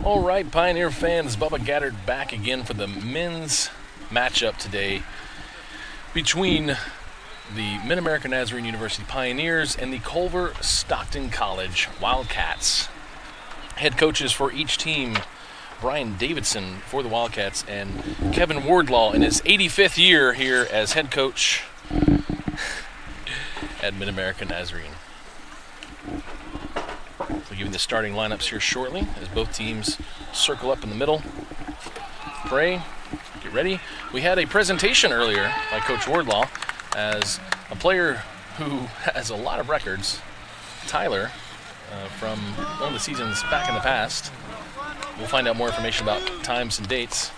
All right, Pioneer fans, Bubba gathered back again for the men's matchup today between the Mid-America Nazarene University Pioneers and the Culver-Stockton College Wildcats. Head coaches for each team, Brian Davidson for the Wildcats and Kevin Wardlaw in his 85th year here as head coach at Mid-America Nazarene. We'll give you the starting lineups here shortly as both teams circle up in the middle. Pray, get ready. We had a presentation earlier by Coach Wardlaw as a player who has a lot of records, Tyler, from one of the seasons back in the past. We'll find out more information about times and dates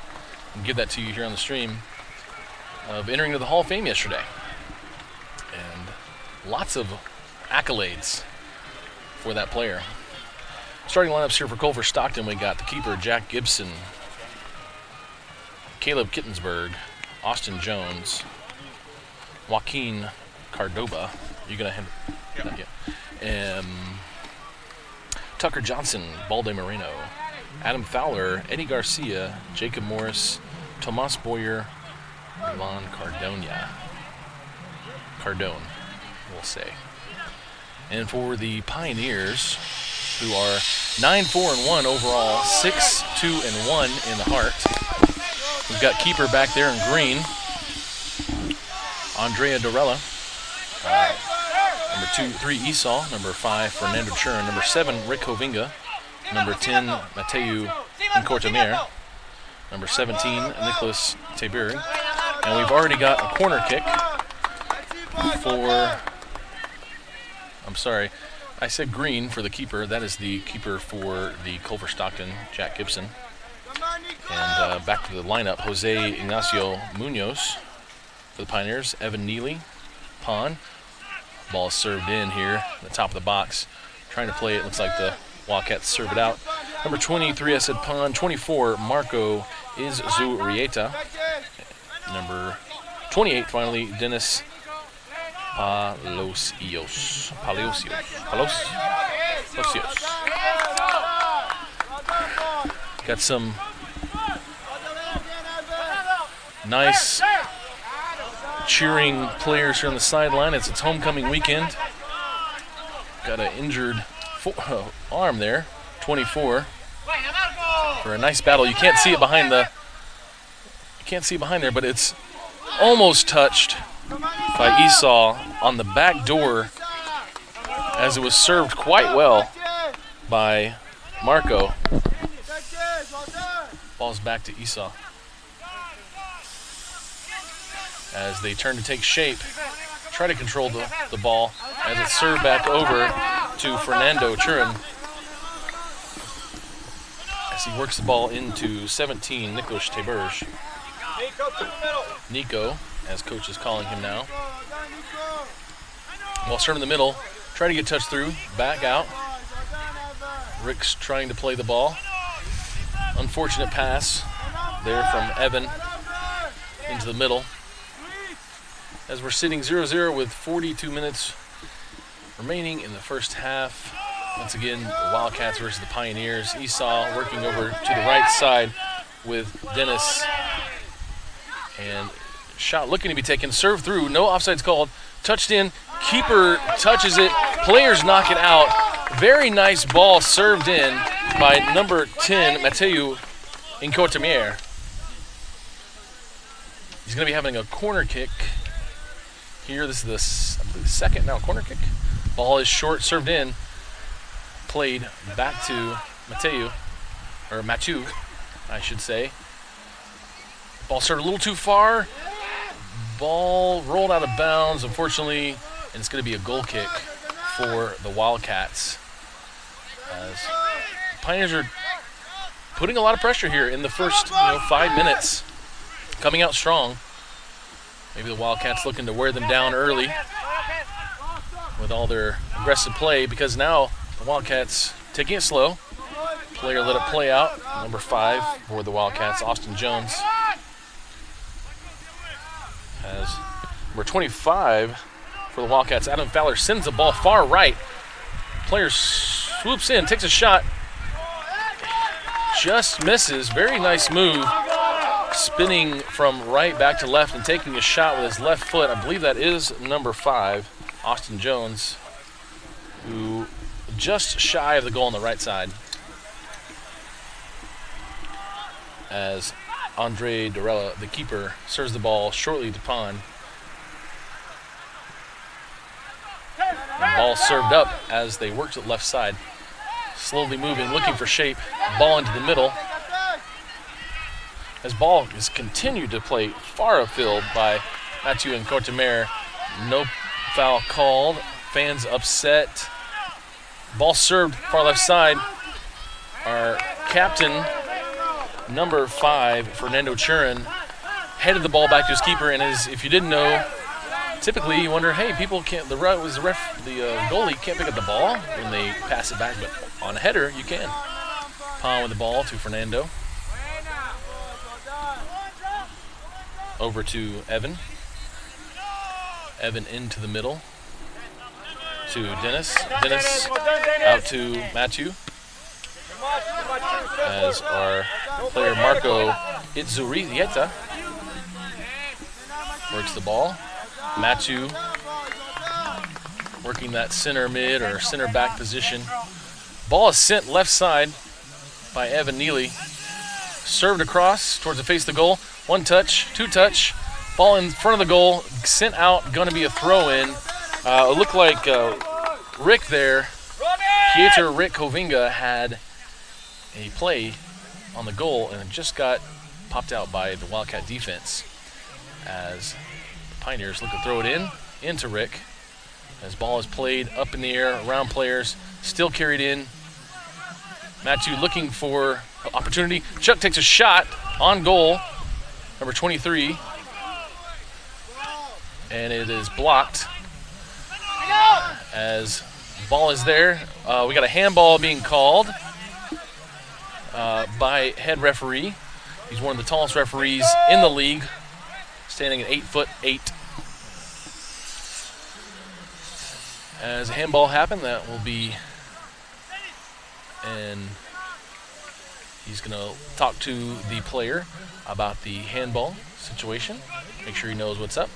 and give that to you here on the stream, of entering to the Hall of Fame yesterday. And lots of accolades for that player. Starting lineups here for Culver-Stockton, we got the keeper, Jack Gibson, Caleb Kittensburg, Austin Jones, Joaquin Cardoba. You're going to have Tucker Johnson, Balde Moreno, Adam Fowler, Eddie Garcia, Jacob Morris, Tomas Boyer, Milan Cardone, we'll say. And for the Pioneers, who are 9-4-1 overall, 6-2-1 in the heart, we've got keeper back there in green, Andrea Dorella, number 3 Esau, number 5 Fernando Churn, number 7 Rick Hovinga, number 10 Mateu Incortamir, number 17 Nicholas Taberi, and we've already got a corner kick for, I'm sorry, I said green for the keeper. That is the keeper for the Culver-Stockton, Jack Gibson. And back to the lineup, Jose Ignacio Munoz for the Pioneers, Evan Neely, pawn. Ball is served in here at the top of the box. Trying to play it, looks like the Wildcats serve it out. Number 23, I said pawn. 24, Marco Izurieta. Number 28, finally, Dennis Palacios. Got some nice cheering players here on the sideline. It's homecoming weekend. Got an injured arm there, 24, for a nice battle. You can't see it behind there, but it's almost touched by Esau on the back door as it was served quite well by Marco. Ball's back to Esau as they turn to take shape, try to control the ball as it's served back over to Fernando Churin as he works the ball into 17 Nicholas Taberge. Nico, as coach is calling him now. Ball served in the middle, try to get touched through, back out. Rick's trying to play the ball. Unfortunate pass there from Evan into the middle. As we're sitting 0-0 with 42 minutes remaining in the first half. Once again, the Wildcats versus the Pioneers. Esau working over to the right side with Dennis. And shot looking to be taken. Served through. No offsides called. Touched in. Keeper touches it. Players knock it out. Very nice ball served in by number 10, Mateu Incortamier. He's going to be having a corner kick here. This is the second now corner kick. Ball is short, served in. Played back to Mateu, I should say. Ball served a little too far. Ball rolled out of bounds, unfortunately, and it's going to be a goal kick for the Wildcats. As the Pioneers are putting a lot of pressure here in the first 5 minutes, coming out strong. Maybe the Wildcats looking to wear them down early with all their aggressive play, because now the Wildcats taking it slow. Player let it play out. Number 5 for the Wildcats, Austin Jones. As number 25 for the Wildcats, Adam Fowler sends the ball far right. Player swoops in, takes a shot. just misses. Very nice move. Spinning from right back to left and taking a shot with his left foot. I believe that is number 5, Austin Jones, who just shy of the goal on the right side. As Andre Dorella, the keeper, serves the ball shortly to Pond. The ball served up as they work to the left side. Slowly moving, looking for shape. Ball into the middle. As ball is continued to play far afield by Mathieu and Cortemare. No foul called. Fans upset. Ball served far left side. Our captain, number 5, Fernando Churin, headed the ball back to his keeper. And as if you didn't know, typically you wonder, hey, people can't. The goalie can't pick up the ball when they pass it back, but on a header you can. Pond with the ball to Fernando. Over to Evan. Evan into the middle to Dennis. Dennis out to Mathieu. As our player Marco Itzurieta works the ball. Mathieu working that center mid or center back position. Ball is sent left side by Evan Neely. Served across towards the face of the goal. 1 touch, 2 touch. Ball in front of the goal, sent out, going to be a throw-in. It looked like Rick there, Pieter Rick Hovinga, had a play on the goal and it just got popped out by the Wildcat defense as the Pioneers look to throw it into Rick. As ball is played up in the air, around players, still carried in. Mathieu looking for opportunity. Chuck takes a shot on goal, number 23, and it is blocked. As ball is there, we got a handball being called by head referee. He's one of the tallest referees in the league, standing at 8'8". As a handball happened, that will be, and he's going to talk to the player about the handball situation, make sure he knows what's up.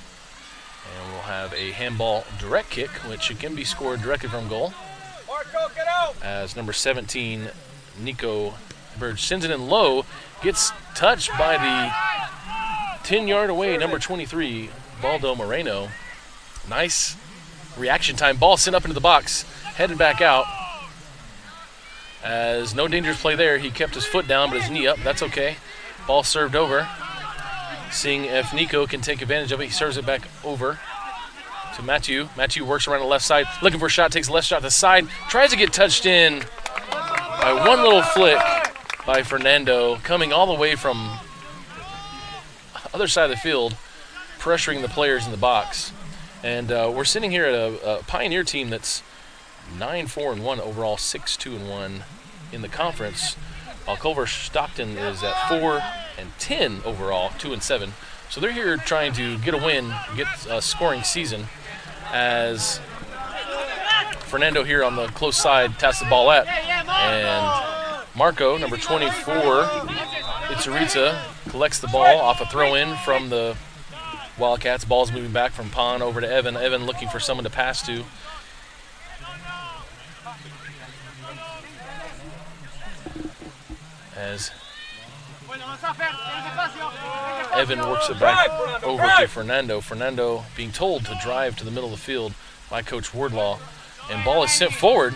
And we'll have a handball direct kick, which can be scored directly from goal. As number 17, Nico Burge sends it in low, gets touched by the 10-yard away, number 23, Baldo Moreno. Nice reaction time. Ball sent up into the box, headed back out. As no dangerous play there, he kept his foot down, but his knee up. That's okay. Ball served over. Seeing if Nico can take advantage of it, he serves it back over to Mathieu. Mathieu works around the left side, looking for a shot, takes a left shot to the side, tries to get touched in by one little flick by Fernando, coming all the way from other side of the field, pressuring the players in the box. And we're sitting here at a Pioneer team that's 9-4-1 overall, 6-2-1 in the conference, while Culver-Stockton is at 4-10 overall, 2-7. So they're here trying to get a win, get a scoring season, as Fernando here on the close side taps the ball at, and Marco, number 24, Itzurieta, collects the ball off a throw-in from the Wildcats. Ball's moving back from Pond over to Evan. Evan looking for someone to pass to. As Evan works it back over to Fernando. Fernando being told to drive to the middle of the field by Coach Wardlaw. And ball is sent forward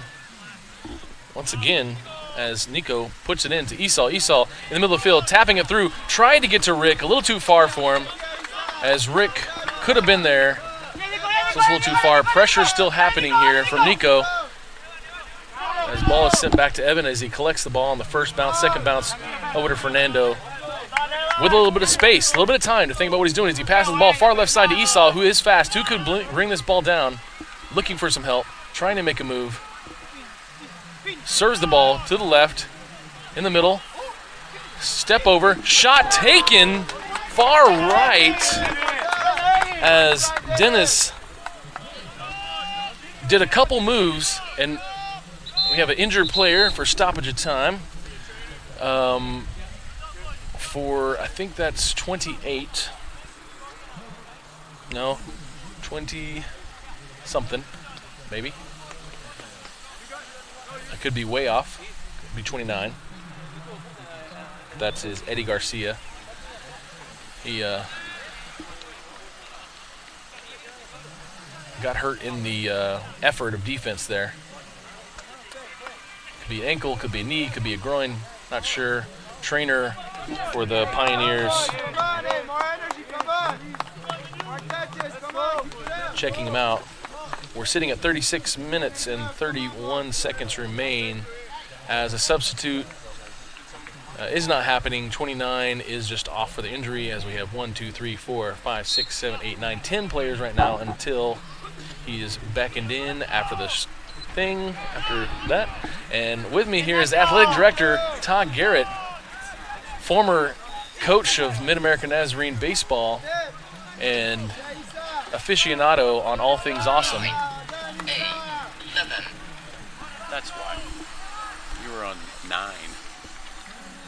once again as Nico puts it in to Esau. Esau in the middle of the field, tapping it through, tried to get to Rick, a little too far for him, as Rick could have been there. Just a little too far. Pressure still happening here from Nico. As ball is sent back to Evan as he collects the ball on the first bounce, second bounce over to Fernando with a little bit of space, a little bit of time to think about what he's doing as he passes the ball far left side to Esau, who is fast, who could bring this ball down, looking for some help, trying to make a move. Serves the ball to the left, in the middle, step over, shot taken far right as Dennis did a couple moves, and we have an injured player for stoppage of time. For, I think that's 28. No, 20-something, maybe. I could be way off. Could be 29. That's his Eddie Garcia. He got hurt in the effort of defense there. Could be an ankle, could be a knee, could be a groin, not sure. Trainer for the Pioneers checking him out. We're sitting at 36 minutes and 31 seconds remain as a substitute is not happening. 29 is just off for the injury as we have 1, 2, 3, 4, 5, 6, 7, 8, 9, 10 players right now until he is beckoned in after this thing, after that. And with me here is athletic director Todd Garrett, former coach of Mid-American Nazarene baseball and aficionado on all things awesome. That's why. You were on 9.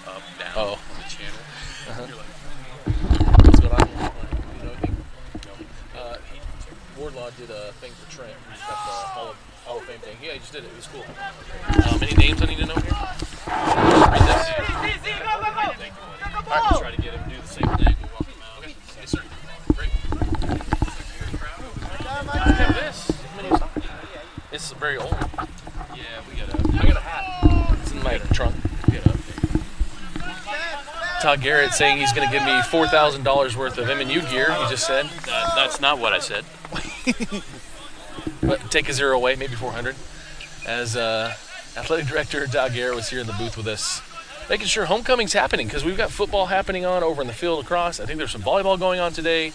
Up, down on the channel. You're like, what's going on? You know anything? No. Wardlaw did a thing for Trent. He just got the Hall of Fame thing. Yeah, he just did it. It was cool. Any names I need to know here? Read this. All right, we'll try to get him to do the same thing. We'll walk him out. Okay. Yes, sir. Great. I have this. This is very old. Yeah, I got a hat. It's in my trunk. Todd Garrett saying he's going to give me $4,000 worth of MNU gear, he just said. That's not what I said. But take a zero away, maybe 400. As athletic director Todd Garrett was here in the booth with us, making sure homecoming's happening because we've got football happening on over in the field across. I think there's some volleyball going on today.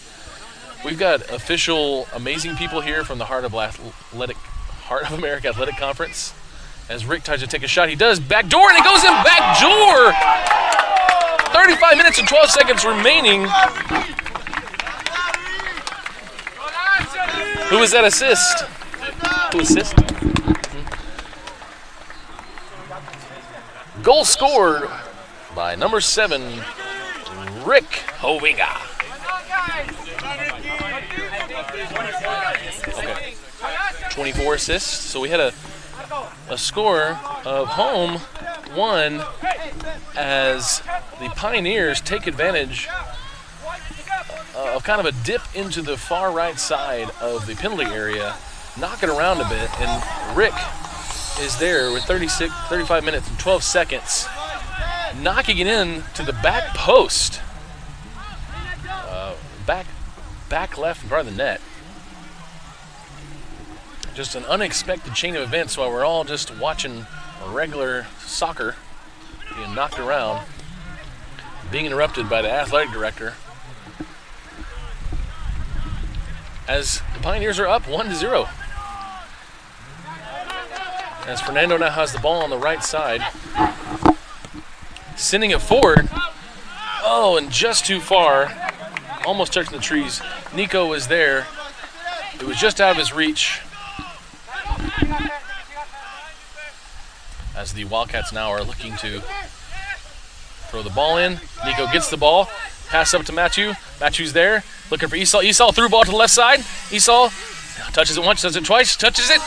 We've got official amazing people here from the Heart of America Athletic Conference. As Rick tries to take a shot, he does backdoor and it goes in backdoor. 35 minutes and 12 seconds remaining. Who was that assist? Who assist? Goal scored by number 7, Rick Hovinga. Okay. 24 assists. So we had a score of home 1 as the Pioneers take advantage of kind of a dip into the far right side of the penalty area, knock it around a bit, and Rick is there with 35 minutes and 12 seconds, knocking it in to the back post, back left in front of the net. Just an unexpected chain of events while we're all just watching regular soccer being knocked around, being interrupted by the athletic director. As the Pioneers are up 1-0. As Fernando now has the ball on the right side, sending it forward. Oh, and just too far, almost touching the trees. Nico was there. It was just out of his reach. As the Wildcats now are looking to throw the ball in. Nico gets the ball, pass up to Matthew. Matthew's there, looking for Esau. Esau threw ball to the left side. Esau touches it once, does it twice, touches it.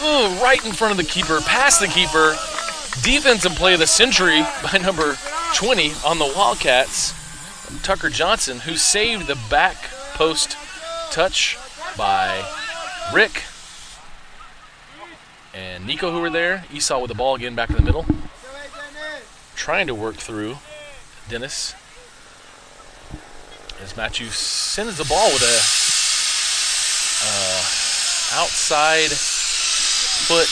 Ooh, right in front of the keeper, past the keeper. Defensive play of the century by number 20 on the Wildcats, Tucker Johnson, who saved the back post touch by Rick and Nico, who were there. Esau with the ball again back in the middle, trying to work through Dennis. As Matthew sends the ball with a outside foot.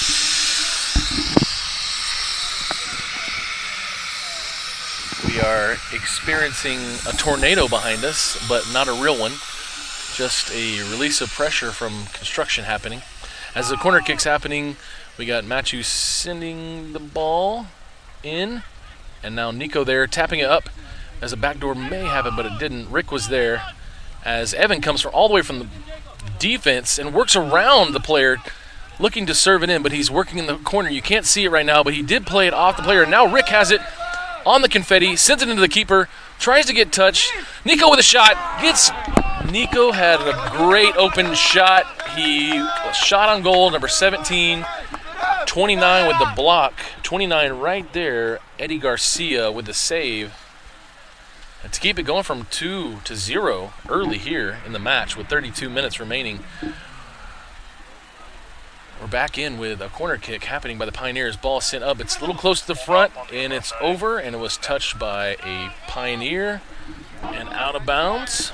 We are experiencing a tornado behind us, but not a real one. Just a release of pressure from construction happening. As the corner kick's happening, we got Matthew sending the ball in, and now Nico there tapping it up as a backdoor may happen, but it didn't. Rick was there as Evan comes from all the way from the defense and works around the player looking to serve it in, but he's working in the corner. You can't see it right now, but he did play it off the player. And now Rick has it on the confetti, sends it into the keeper, tries to get touched. Nico with a shot. Nico had a great open shot. He shot on goal, number 17. 29 with the block. 29 right there. Eddie Garcia with the save. And to keep it going from 2-0 early here in the match with 32 minutes remaining. We're back in with a corner kick happening by the Pioneers. Ball sent up. It's a little close to the front, and it's over, and it was touched by a Pioneer and out of bounds.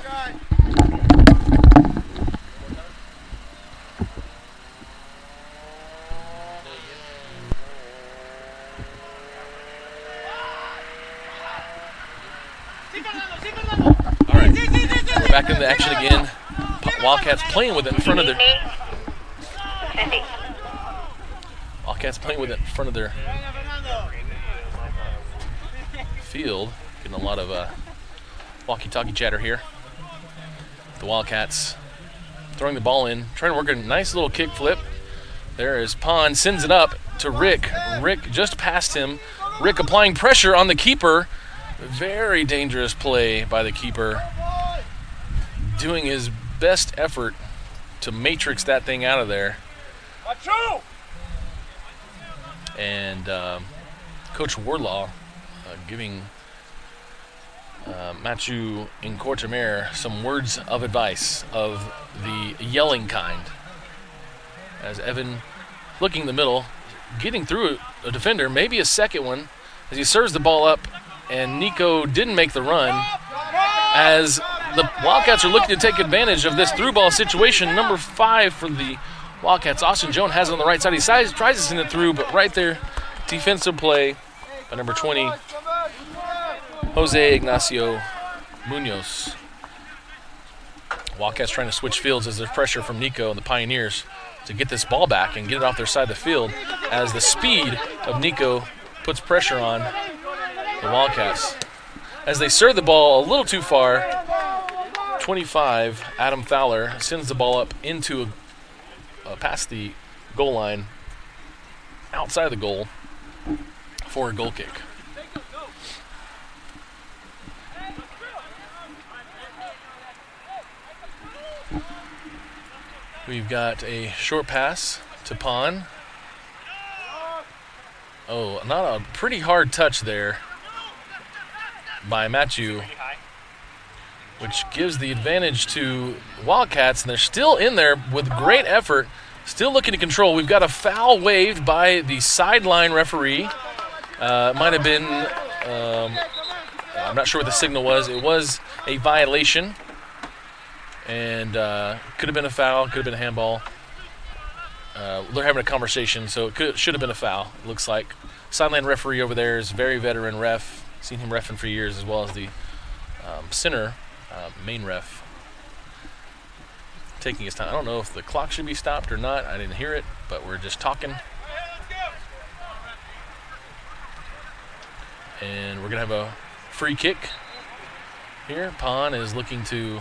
All right, we're back in the action again. Wildcats playing with it in front of their field. Getting a lot of walkie-talkie chatter here. The Wildcats throwing the ball in, trying to work a nice little kick flip. There is Pond, sends it up to Rick. Rick just past him. Rick applying pressure on the keeper. Very dangerous play by the keeper. Doing his best effort to matrix that thing out of there. And Coach Warlaw giving Mathieu Incourtemer some words of advice of the yelling kind. As Evan looking in the middle, getting through a defender, maybe a second one, as he serves the ball up, and Nico didn't make the run. As the Wildcats are looking to take advantage of this through ball situation, number 5 for the Wildcats, Austin Jones, has it on the right side. He tries to send it through, but right there, defensive play by number 20, Jose Ignacio Munoz. Wildcats trying to switch fields as there's pressure from Nico and the Pioneers to get this ball back and get it off their side of the field, as the speed of Nico puts pressure on the Wildcats. As they serve the ball a little too far, 25, Adam Fowler sends the ball up into past the goal line, outside of the goal, for a goal kick. We've got a short pass to Pon. Oh, not a pretty hard touch there by Mathieu, which gives the advantage to Wildcats, and they're still in there with great effort, still looking to control. We've got a foul waved by the sideline referee. It might have been, I'm not sure what the signal was. It was a violation, and could have been a foul, could have been a handball. They're having a conversation, so it should have been a foul, it looks like. Sideline referee over there is a very veteran ref. Seen him reffing for years, as well as the center main ref taking his time. I don't know if the clock should be stopped or not. I didn't hear it, but we're just talking. And we're going to have a free kick here. Pon is looking to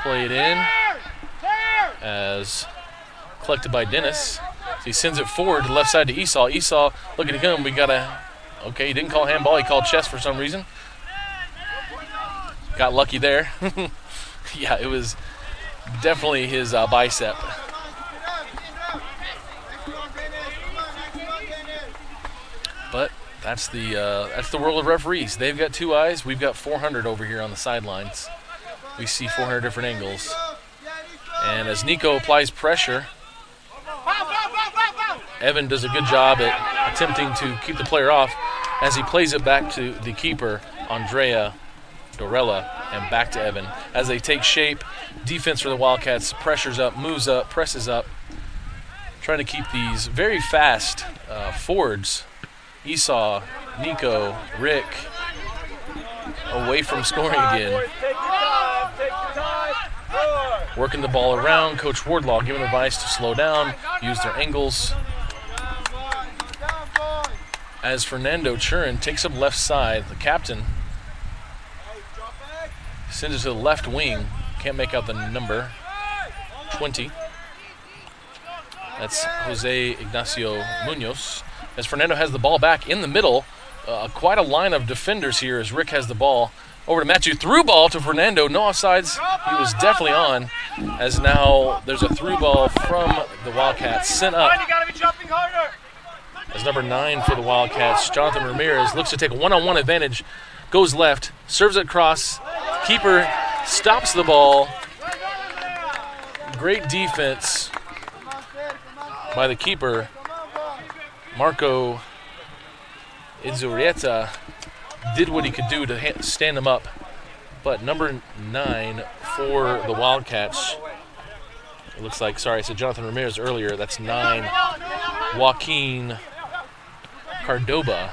play it in as collected by Dennis. So he sends it forward to the left side to Esau. Esau looking to him. We got a... Okay, he didn't call handball. He called chest for some reason. Got lucky there. Yeah, it was definitely his bicep. But that's the world of referees. They've got 2 eyes. We've got 400 over here on the sidelines. We see 400 different angles. And as Nico applies pressure, Evan does a good job at attempting to keep the player off as he plays it back to the keeper, Andrea Dorella, and back to Evan. As they take shape, defense for the Wildcats pressures up, moves up, presses up, trying to keep these very fast forwards, Esau, Nico, Rick, away from scoring again. Working the ball around, Coach Wardlaw giving advice to slow down, use their angles. As Fernando Churin takes up left side, the captain sends it to the left wing. Can't make out the number. 20. That's Jose Ignacio Munoz. As Fernando has the ball back in the middle, quite a line of defenders here as Rick has the ball. Over to Matthew, through ball to Fernando, no offsides. He was definitely on, as now there's a through ball from the Wildcats sent up. As number 9 for the Wildcats, Jonathan Ramirez, looks to take a one-on-one advantage, goes left, serves it across, keeper stops the ball. Great defense by the keeper, Marco Izurieta. Did what he could do to stand him up. But number 9 for the Wildcats, it looks like, sorry, I said Jonathan Ramirez earlier. That's 9, Joaquin Cardoba.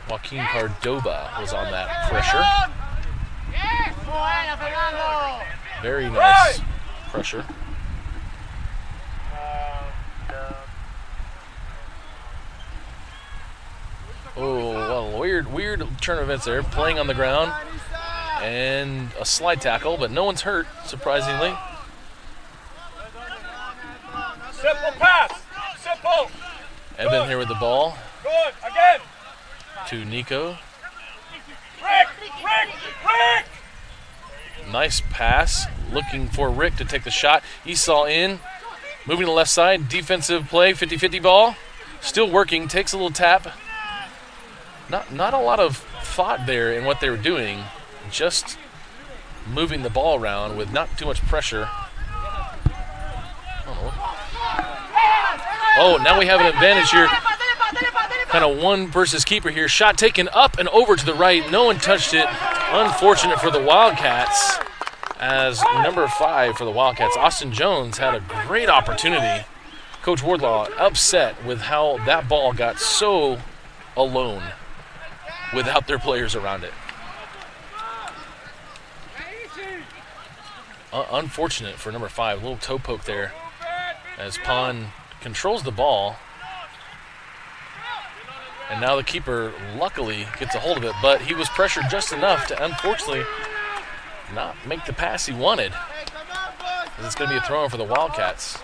Joaquin Cardoba was on that pressure. Very nice pressure. Oh, well, weird turn of events there. Playing on the ground and a slide tackle, but no one's hurt, surprisingly. Simple pass. Simple. Evan here with the ball. Good. Again. To Nico. Rick. Nice pass. Looking for Rick to take the shot. Esau in. Moving to the left side. Defensive play. 50-50 ball. Still working. Takes a little tap. Not a lot of thought there in what they were doing. Just moving the ball around with not too much pressure. Oh, now we have an advantage here. Kind of one versus keeper here. Shot taken up and over to the right. No one touched it. Unfortunate for the Wildcats, as number 5 for the Wildcats, Austin Jones, had a great opportunity. Coach Wardlaw upset with how that ball got so alone without their players around it. Unfortunate for number 5. A little toe poke there as Pond controls the ball. And now the keeper luckily gets a hold of it, but he was pressured just enough to unfortunately not make the pass he wanted. It's going to be a throw-in for the Wildcats.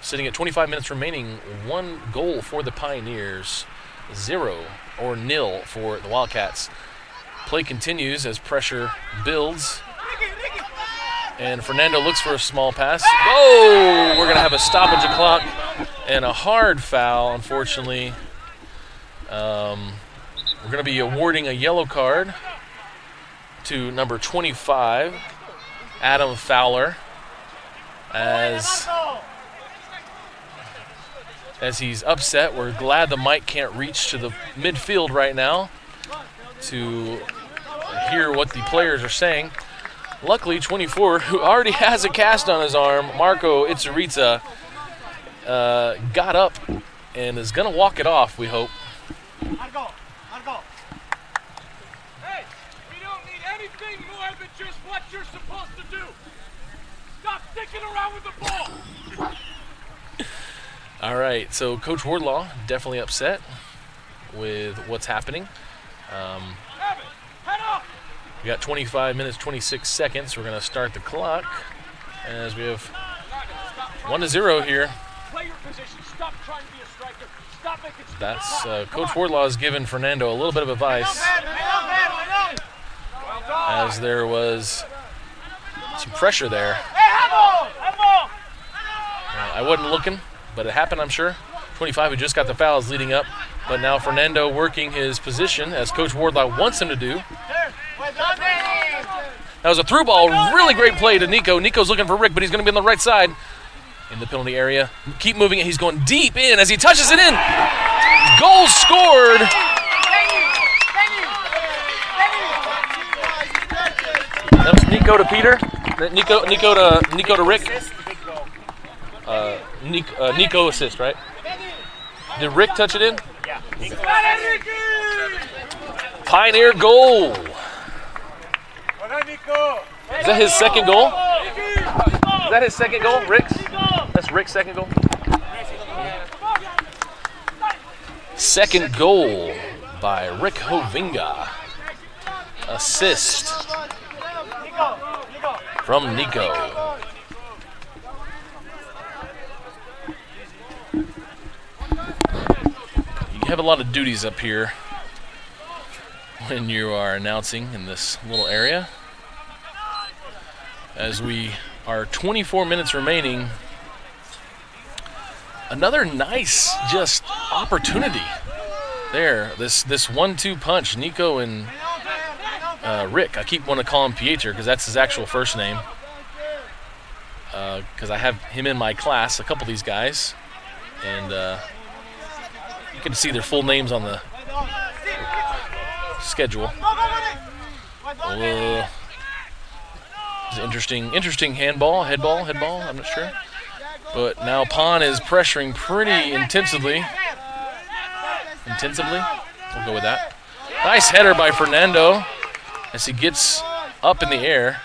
Sitting at 25 minutes remaining, 1 goal for the Pioneers, 0 for the Wildcats. Play continues as pressure builds. And Fernando looks for a small pass. Oh, we're going to have a stoppage of clock and a hard foul, unfortunately. We're going to be awarding a yellow card to number 25, Adam Fowler, as he's upset. We're glad the mic can't reach to the midfield right now to hear what the players are saying. Luckily, 24, who already has a cast on his arm, Marco Izurieta, got up and is going to walk it off, we hope. Argo. Hey, we don't need anything more than just what you're supposed to do. Stop sticking around with the ball. All right, so Coach Wardlaw definitely upset with what's happening. Head up. We got 25 minutes, 26 seconds. We're going to start the clock as we have 1-0 here. Play your position. Stop trying to be a striker. Stop making. That's Coach Wardlaw has given Fernando a little bit of advice, as there was some pressure there. I wasn't looking, but it happened, I'm sure. 25 who just got the foul is leading up, but now Fernando working his position as Coach Wardlaw wants him to do. That was a through ball, really great play to Nico. Nico's looking for Rick, but he's going to be on the right side in the penalty area. Keep moving it. He's going deep in as he touches it in. Goal scored. That was Nico to Peter. Nico to Rick. Nico assist, right? Did Rick touch it in? Yeah. Pioneer goal. Is that his second goal? Is that his second goal? Rick's? That's Rick's second goal? Second goal by Rick Hovinga. Assist from Nico. have a lot of duties up here when you are announcing in this little area. As we are 24 minutes remaining, another nice just opportunity there. This 1-2 punch, Nico and Rick. I keep wanting to call him Pieter because that's his actual first name. Because I have him in my class, a couple of these guys, and you can see their full names on the schedule. It's interesting handball, headball, I'm not sure. But now Pon is pressuring pretty intensively. We'll go with that. Nice header by Fernando as he gets up in the air.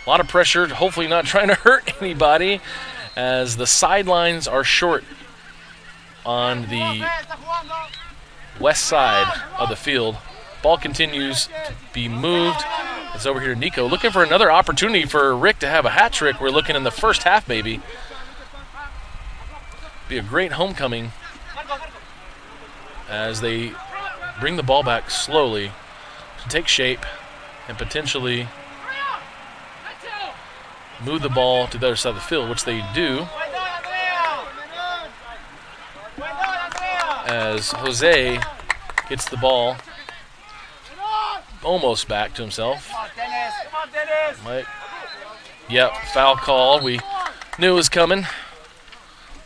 A lot of pressure, hopefully not trying to hurt anybody, as the sidelines are short on the west side of the field. Ball continues to be moved. It's over here to Nico, looking for another opportunity for Rick to have a hat trick. We're looking in the first half, maybe. Be a great homecoming as they bring the ball back slowly to take shape and potentially move the ball to the other side of the field, which they do. As Jose gets the ball almost back to himself. Yep, foul call. We knew it was coming. A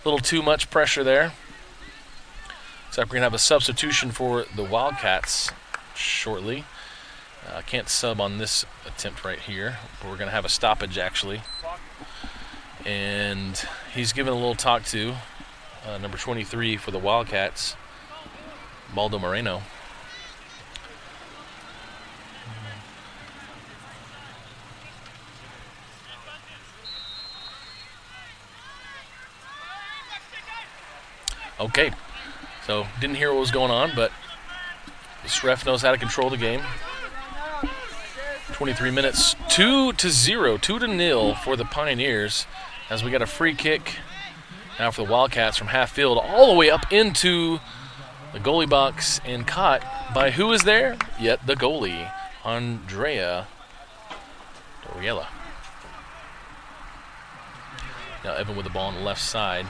little too much pressure there. So we're going to have a substitution for the Wildcats shortly. Can't sub on this attempt right here. But we're going to have a stoppage, actually. And he's given a little talk to number 23 for the Wildcats, Baldo Moreno. Okay, so didn't hear what was going on, but this ref knows how to control the game. 23 minutes, 2-0, 2-0 for the Pioneers, as we got a free kick now for the Wildcats from half field all the way up into the goalie box and caught by who is there? Yet the goalie, Andrea Doriela. Now Evan with the ball on the left side.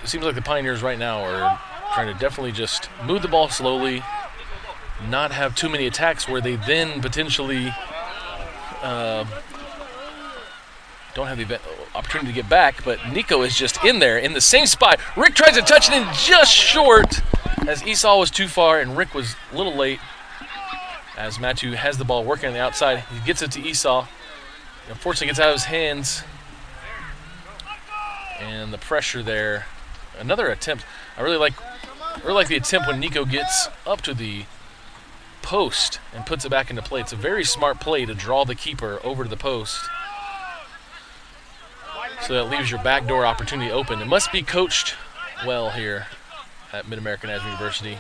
It seems like the Pioneers right now are trying to definitely just move the ball slowly, not have too many attacks where they then potentially don't have the opportunity to get back. But Nico is just in there in the same spot. Rick tries to touch it in just short, as Esau was too far and Rick was a little late. As Matthew has the ball working on the outside, he gets it to Esau. Unfortunately, gets out of his hands. And the pressure there. Another attempt. I really like the attempt when Nico gets up to the post and puts it back into play. It's a very smart play to draw the keeper over to the post, so that leaves your backdoor opportunity open. It must be coached well here at Mid-American Nazarene University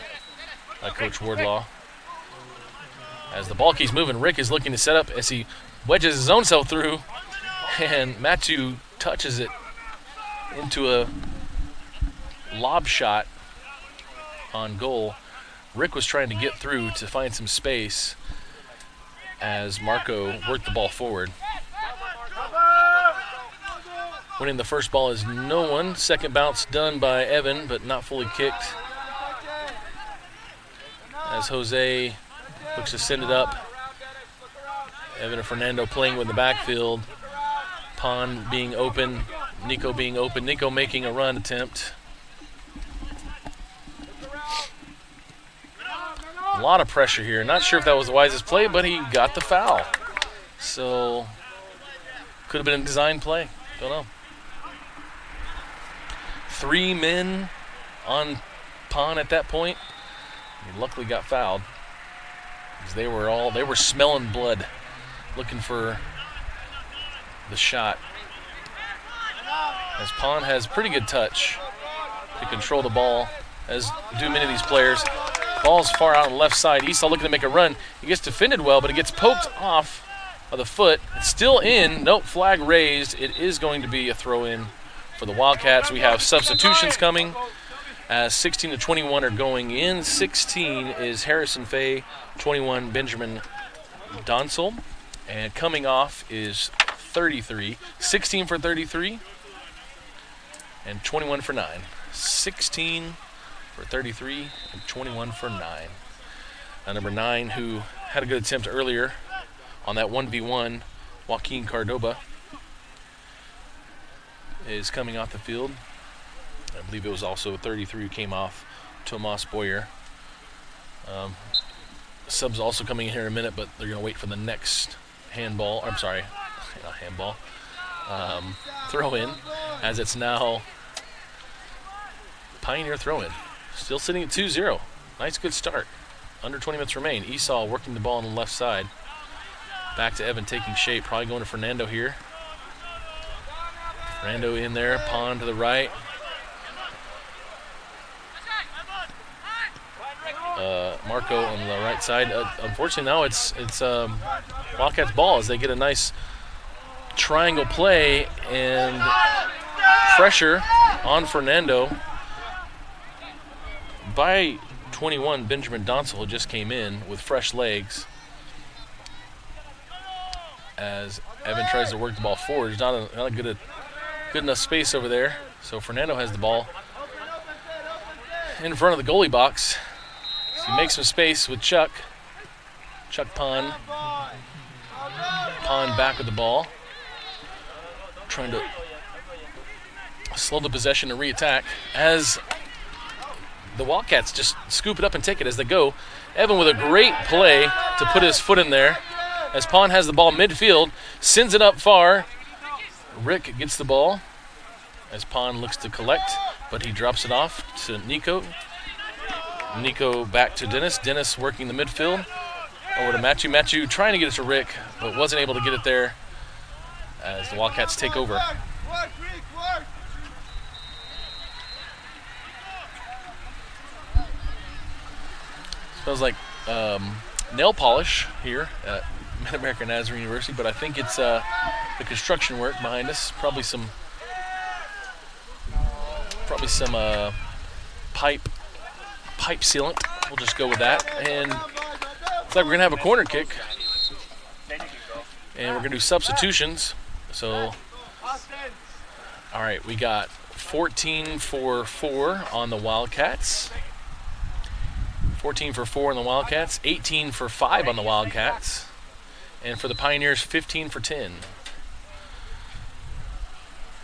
by Coach Wardlaw. As the ball keeps moving, Rick is looking to set up as he wedges his own self through, and Matthew touches it into a lob shot on goal. Rick was trying to get through to find some space as Marco worked the ball forward. Winning the first ball is no one. Second bounce done by Evan, but not fully kicked. As Jose looks to send it up. Evan and Fernando playing with the backfield. Pon being open. Nico being open. Nico making a run attempt. A lot of pressure here. Not sure if that was the wisest play, but he got the foul. So, could have been a design play. Don't know. 3 men on Pon at that point. He luckily got fouled, because they were smelling blood, looking for the shot. As Pon has pretty good touch to control the ball, as do many of these players. Ball's far out on the left side. Esau looking to make a run. He gets defended well, but it gets poked off of the foot. It's still in. Nope, flag raised. It is going to be a throw-in For the Wildcats, we have substitutions coming as 16 to 21 are going in. 16 is Harrison Fay, 21 Benjamin Donsel, and coming off is 33. 16 for 33 and 21 for 9. 16 for 33 and 21 for 9. Number 9, who had a good attempt earlier on that 1v1, Joaquin Cordoba, is coming off the field. I believe it was also 33 who came off, Tomas Boyer. Subs also coming in here in a minute, but they're going to wait for the next handball. I'm sorry, not handball. Throw in, as it's now Pioneer throw in. Still sitting at 2-0. Nice, good start. Under 20 minutes remain. Esau working the ball on the left side. Back to Evan taking shape. Probably going to Fernando here. Fernando in there. Pond to the right. Marco on the right side. Unfortunately, now it's Wildcats' ball as they get a nice triangle play and pressure on Fernando by 21 Benjamin Donsel, who just came in with fresh legs. As Evan tries to work the ball forward, there's not a good enough space over there. So Fernando has the ball in front of the goalie box. So he makes some space with Chuck Pond. Pond back with the ball, trying to slow the possession and re-attack as the Wildcats just scoop it up and take it as they go. Evan with a great play to put his foot in there as Pond has the ball midfield, sends it up far. Rick gets the ball as Pond looks to collect, but he drops it off to Nico. Nico back to Dennis. Dennis working the midfield. Over to Matthew. Matthew trying to get it to Rick, but wasn't able to get it there as the Wildcats take over. Smells like nail polish here at Mid-America Nazarene University, but I think it's the construction work behind us. Probably some pipe sealant. We'll just go with that. And looks like we're gonna have a corner kick, and we're gonna do substitutions. So, all right, we got 14 for 4 on the Wildcats. 14 for 4 on the Wildcats, 18 for 5 on the Wildcats, and for the Pioneers, 15 for 10.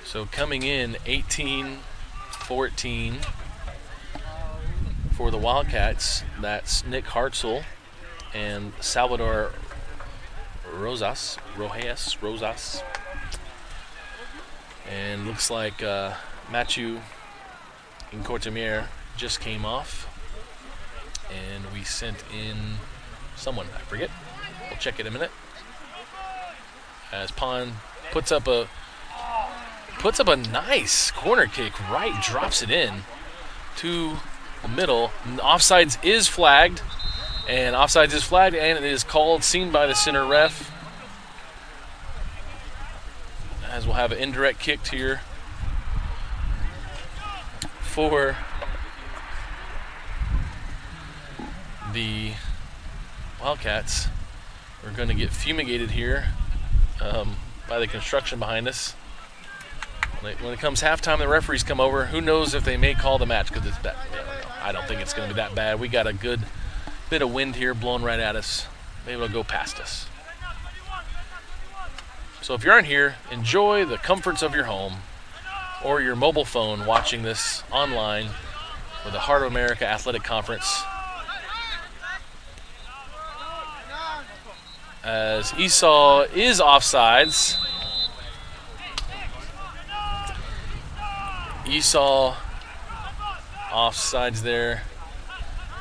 So coming in 18-14 for the Wildcats, that's Nick Hartzell and Salvador Rosas. And looks like Matthew Incortemier just came off. And we sent in someone, I forget. We'll check it in a minute. As Pond puts up a nice corner kick, right, drops it in to the middle. Offsides is flagged, and it is called, seen by the center ref. As we'll have an indirect kick here for the Wildcats. We're going to get fumigated here by the construction behind us. When it comes halftime, the referees come over. Who knows if they may call the match because it's bad. I don't think it's going to be that bad. We got a good bit of wind here blowing right at us. Maybe it'll go past us. So if you aren't here, enjoy the comforts of your home or your mobile phone watching this online with the Heart of America Athletic Conference. As Esau is offsides. Esau offsides there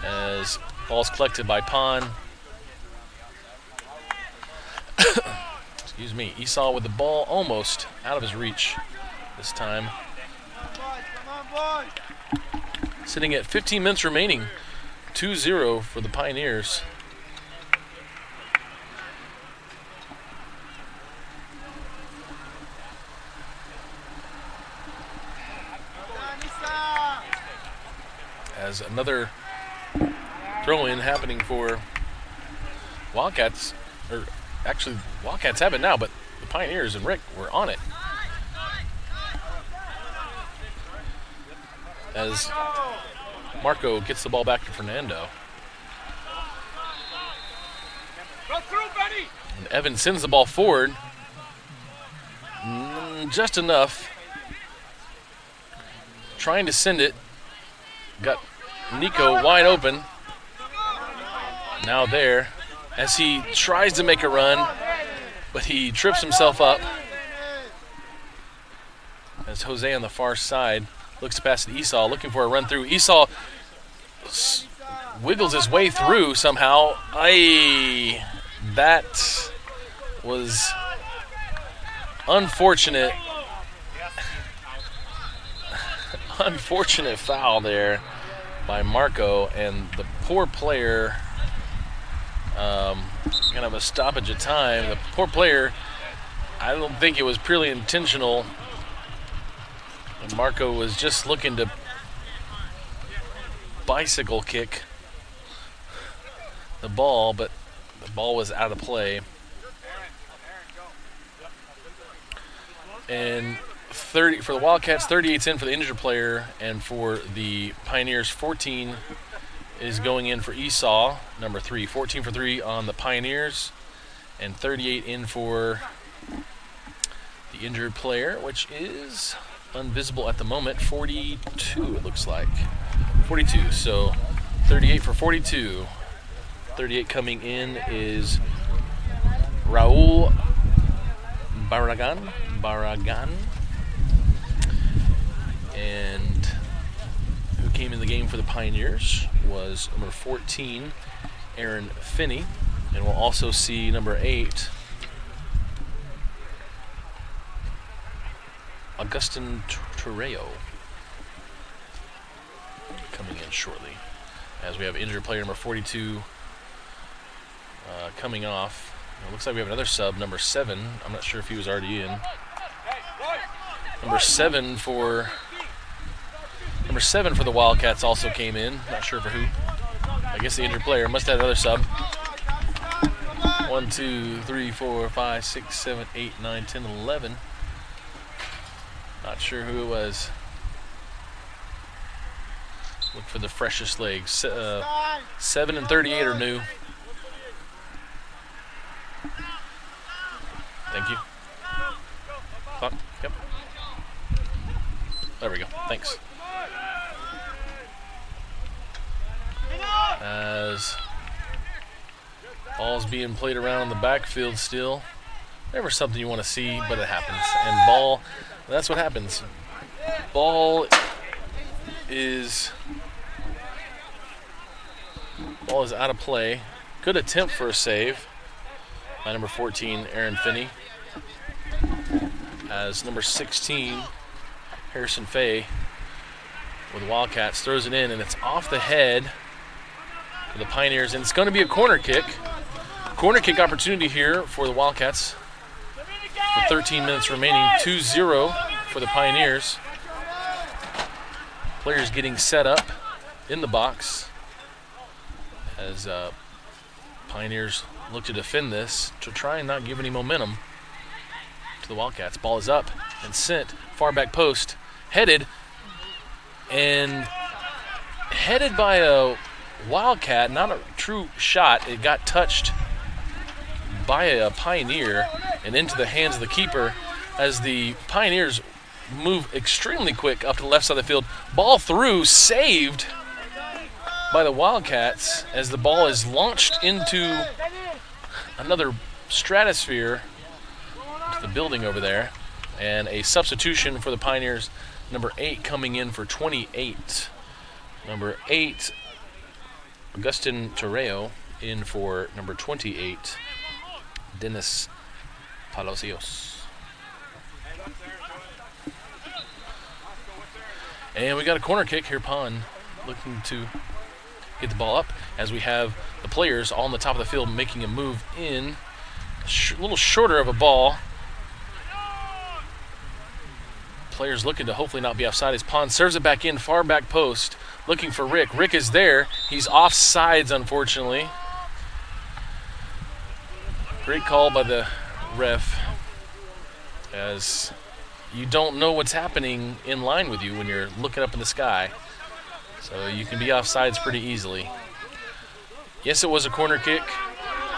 as ball's collected by Pond. Excuse me. Esau with the ball almost out of his reach this time. Sitting at 15 minutes remaining. 2-0 for the Pioneers. as another throw-in happening for Wildcats. Or actually, Wildcats have it now, but the Pioneers and Rick were on it. As Marco gets the ball back to Fernando. Go through, Benny. And Evan sends the ball forward. Just enough. Trying to send it. Got Nico wide open. Now there. As he tries to make a run, but he trips himself up. As Jose on the far side looks to pass to Esau, looking for a run through. Esau wiggles his way through somehow. That was unfortunate. Unfortunate foul there by Marco, and the poor player, kind of a stoppage of time. The poor player, I don't think it was purely intentional. And Marco was just looking to bicycle kick the ball, but the ball was out of play. And 30 for the Wildcats, 38's in for the injured player, and for the Pioneers, 14 is going in for Esau, number 3. 14 for 3 on the Pioneers, and 38 in for the injured player, which is invisible at the moment. 42, it looks like. 42, so 38 for 42. 38 coming in is Raul Barragan. And who came in the game for the Pioneers was number 14, Aaron Finney. And we'll also see number 8, Augustin Torreo, coming in shortly. As we have injured player number 42 coming off. It looks like we have another sub, number 7. I'm not sure if he was already in. Number 7 for the Wildcats also came in. Not sure for who. I guess the injured player must have another sub. 1, 2, 3, 4, 5, 6, 7, 8, 9, 10, 11. Not sure who it was. Look for the freshest legs. 7 and 38 are new. Thank you. Clock. Yep. There we go. Thanks. As ball's being played around in the backfield still. Never something you want to see, but it happens. And ball, that's what happens. Ball is out of play. Good attempt for a save by number 14, Aaron Finney. As number 16, Harrison Fay, with the Wildcats, throws it in, and it's off the head for the Pioneers, and it's going to be a corner kick. Corner kick opportunity here for the Wildcats with 13 minutes remaining. 2-0 for the Pioneers. Players getting set up in the box as Pioneers look to defend this to try and not give any momentum to the Wildcats. Ball is up and sent far back post, headed by a Wildcat, not a true shot. It got touched by a Pioneer and into the hands of the keeper as the Pioneers move extremely quick up to the left side of the field. Ball through, saved by the Wildcats as the ball is launched into another stratosphere, to the building over there. And a substitution for the Pioneers, number 8 coming in for 28. Number 8, Augustin Torreo, in for number 28, Dennis Palacios. And we got a corner kick here, Pond looking to get the ball up as we have the players all on the top of the field making a move in. A little shorter of a ball. Players looking to hopefully not be offside as Pond serves it back in, far back post. looking for Rick. Rick is there. He's offsides, unfortunately. Great call by the ref, as you don't know what's happening in line with you when you're looking up in the sky. So you can be offsides pretty easily. Yes, it was a corner kick.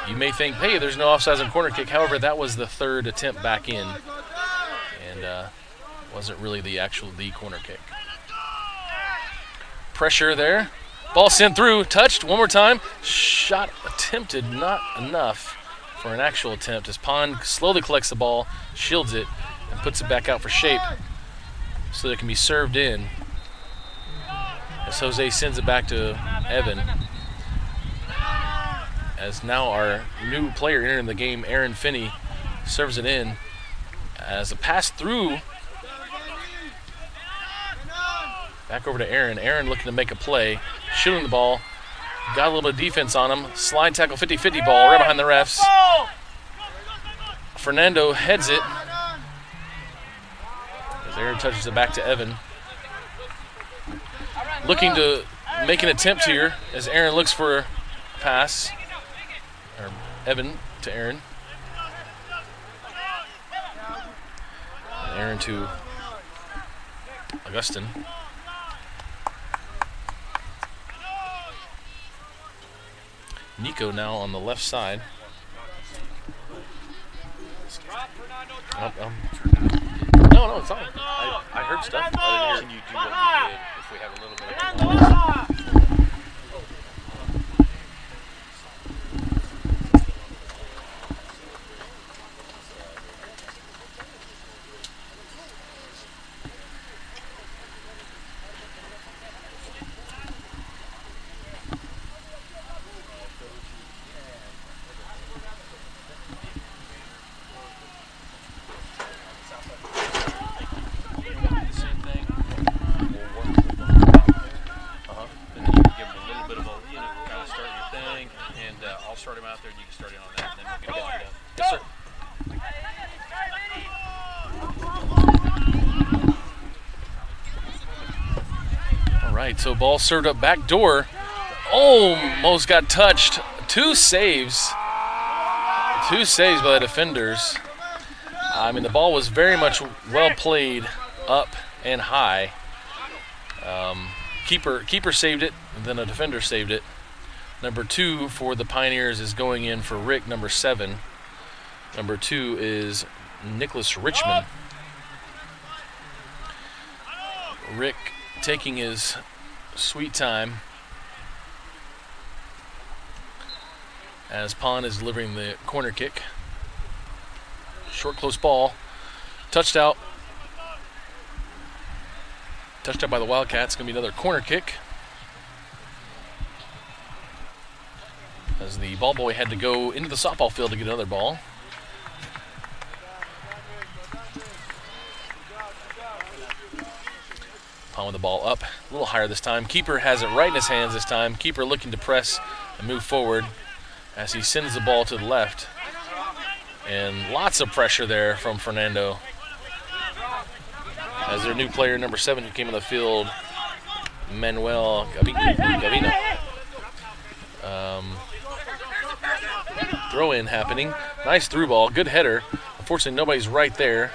You may think, hey, there's no offsides on corner kick. However, that was the third attempt back in, and wasn't really the corner kick. Pressure there. Ball sent through, touched one more time. Shot attempted, not enough for an actual attempt, as Pond slowly collects the ball, shields it, and puts it back out for shape so that it can be served in. As Jose sends it back to Evan. As now our new player entering the game, Aaron Finney, serves it in as a pass through. Back over to Aaron. Aaron looking to make a play, shooting the ball. Got a little bit of defense on him. Slide tackle 50-50 ball right behind the refs. Fernando heads it. As Aaron touches it back to Evan. Looking to make an attempt here as Aaron looks for a pass. Or Evan to Aaron. And Aaron to Augustin. Nico now on the left side. No, it's on. I heard stuff. Can you do what you did if we have a little bit of start him out there and you can start in on that, and then we're going to get it. Yes, sir. All right, so ball served up back door. Almost got touched. Two saves by the defenders. I mean, the ball was very much well played up and high. Keeper saved it, and then a defender saved it. Number 2 for the Pioneers is going in for Rick, number 7. Number 2 is Nicholas Richmond. Rick taking his sweet time as Pond is delivering the corner kick. Short, close ball. Touched out by the Wildcats. Going to be another corner kick, as the ball boy had to go into the softball field to get another ball. Pond with the ball up, a little higher this time. Keeper has it right in his hands this time. Keeper looking to press and move forward as he sends the ball to the left. And lots of pressure there from Fernando, as their new player, number 7, who came on the field, Manuel Gavina. Throw in happening. Nice through ball. Good header. Unfortunately, nobody's right there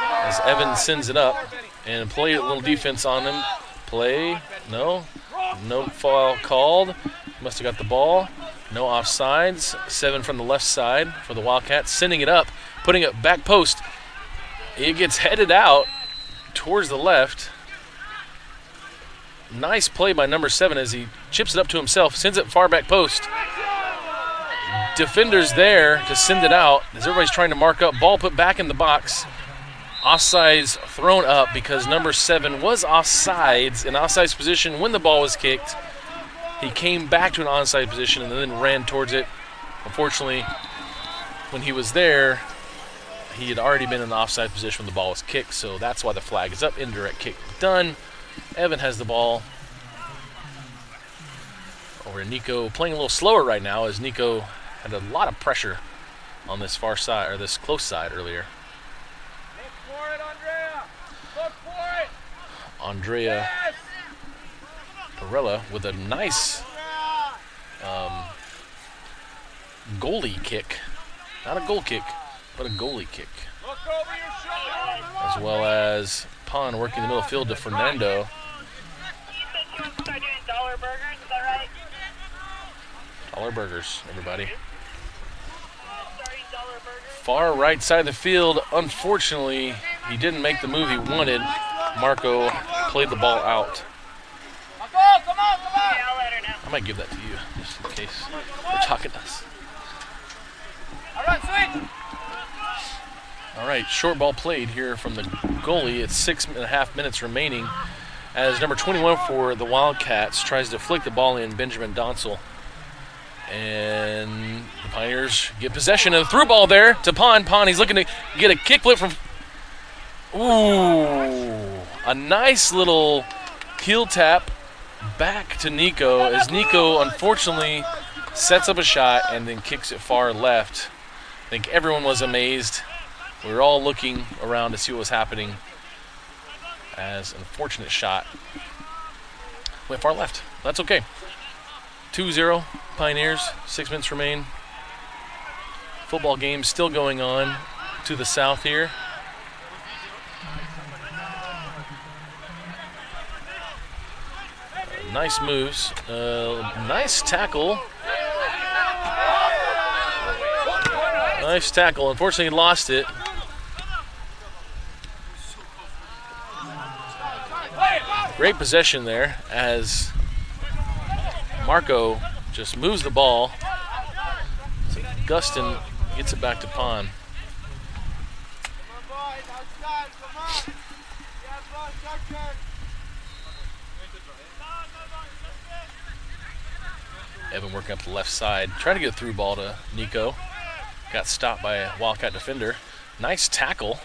as Evan sends it up and play a little defense on him. Play. No foul called. Must have got the ball. No offsides. 7 from the left side for the Wildcats. Sending it up. Putting it back post. It gets headed out towards the left. Nice play by number 7 as he chips it up to himself. Sends it far back post. Defenders there to send it out as everybody's trying to mark up. Ball put back in the box. Offsides thrown up because number 7 was offsides, in offsides position when the ball was kicked. He came back to an onside position and then ran towards it. Unfortunately, when he was there, he had already been in the offside position when the ball was kicked, so that's why the flag is up. Indirect kick done. Evan has the ball over to Nico, playing a little slower right now as Nico had a lot of pressure on this far side, or this close side earlier. Look for it, Andrea. Look for it. Andrea Yes. Barella with a nice goalie kick. Not a goal kick, but a goalie kick. As well as Pon working the middle field to Fernando. Dollar burgers, everybody. Far right side of the field, unfortunately, he didn't make the move he wanted. Marco played the ball out. I might give that to you, just in case we're talking to us. All right, short ball played here from the goalie. It's 6.5 minutes remaining as number 21 for the Wildcats tries to flick the ball in, Benjamin Donsel. And the Pioneers get possession of the through ball there to Pon. Pon, he's looking to get a kick flip from... Ooh, a nice little heel tap back to Nico as Nico unfortunately sets up a shot and then kicks it far left. I think everyone was amazed. We were all looking around to see what was happening as an unfortunate shot went far left. That's okay. 2-0 Pioneers, 6 minutes remain. Football game still going on to the south here. Nice moves. Nice tackle. Nice tackle. Unfortunately, he lost it. Great possession there as Marco just moves the ball. So Gustin gets it back to Pon. Evan working up the left side, trying to get a through ball to Nico. Got stopped by a Wildcat defender. Nice tackle.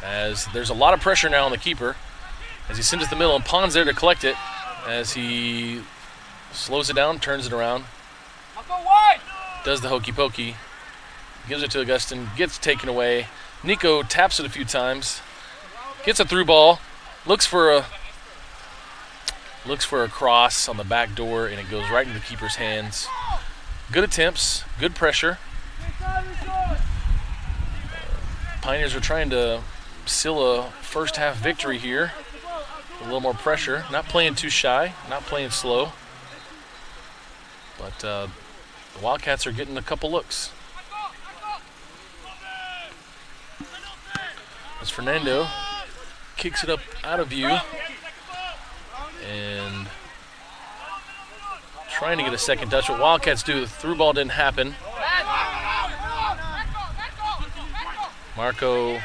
As there's a lot of pressure now on the keeper as he sends it to the middle, and Pon's there to collect it as he slows it down, turns it around. Does the hokey pokey. Gives it to Augustin, gets taken away. Nico taps it a few times. Gets a through ball. Looks for a cross on the back door, and it goes right into the keeper's hands. Good attempts, good pressure. Pioneers are trying to seal a first half victory here. A little more pressure. Not playing too shy, not playing slow. But the Wildcats are getting a couple looks. As Fernando kicks it up out of view. And trying to get a second touch. What Wildcats do, the through ball didn't happen. Marco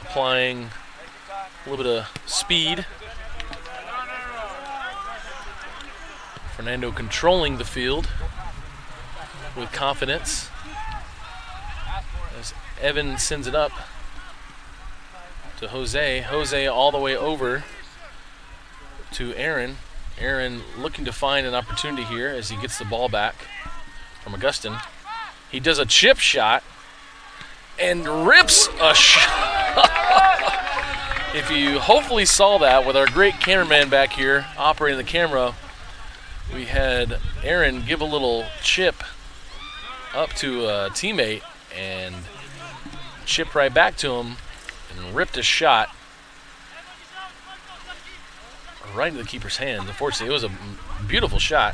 applying a little bit of speed. Fernando controlling the field with confidence. As Evan sends it up to Jose. Jose all the way over to Aaron. Aaron looking to find an opportunity here as he gets the ball back from Augustin. He does a chip shot and rips a shot. If you hopefully saw that with our great cameraman back here operating the camera, we had Aaron give a little chip up to a teammate and chipped right back to him and ripped a shot right into the keeper's hands. Unfortunately, it was a beautiful shot.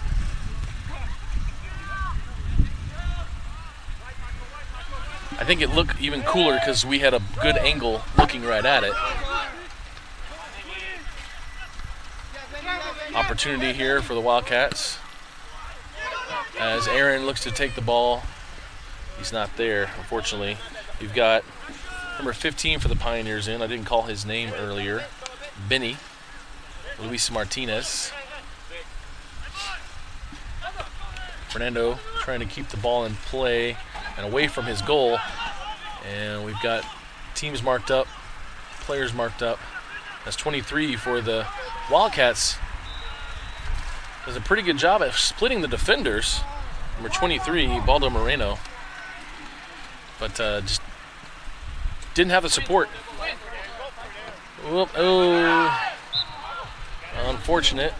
I think it looked even cooler because we had a good angle looking right at it. Opportunity here for the Wildcats as Aaron looks to take the ball. He's not there, unfortunately. You've got number 15 for the Pioneers in. I didn't call his name earlier. Benny. Luis Martinez. Fernando trying to keep the ball in play and away from his goal. And we've got teams marked up, players marked up. That's 23 for the Wildcats. Does a pretty good job at splitting the defenders. Number 23, Baldo Moreno. But just didn't have the support. Whoop, oh, unfortunate.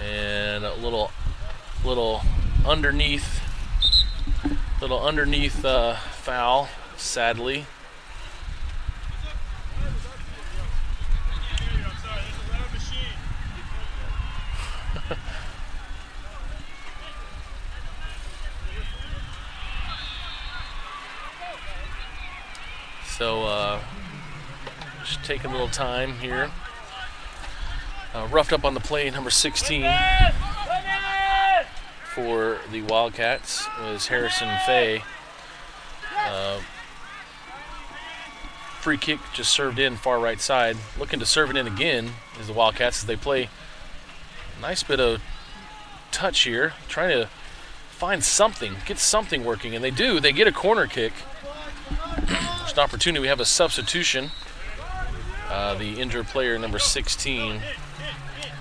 And a little underneath foul, sadly. So just taking a little time here. Roughed up on the play, number 16 for the Wildcats was Harrison Fay. Free kick just served in far right side. Looking to serve it in again is the Wildcats as they play a nice bit of touch here, trying to find something, get something working, and they do. They get a corner kick. There's an opportunity. We have a substitution. The injured player, number 16,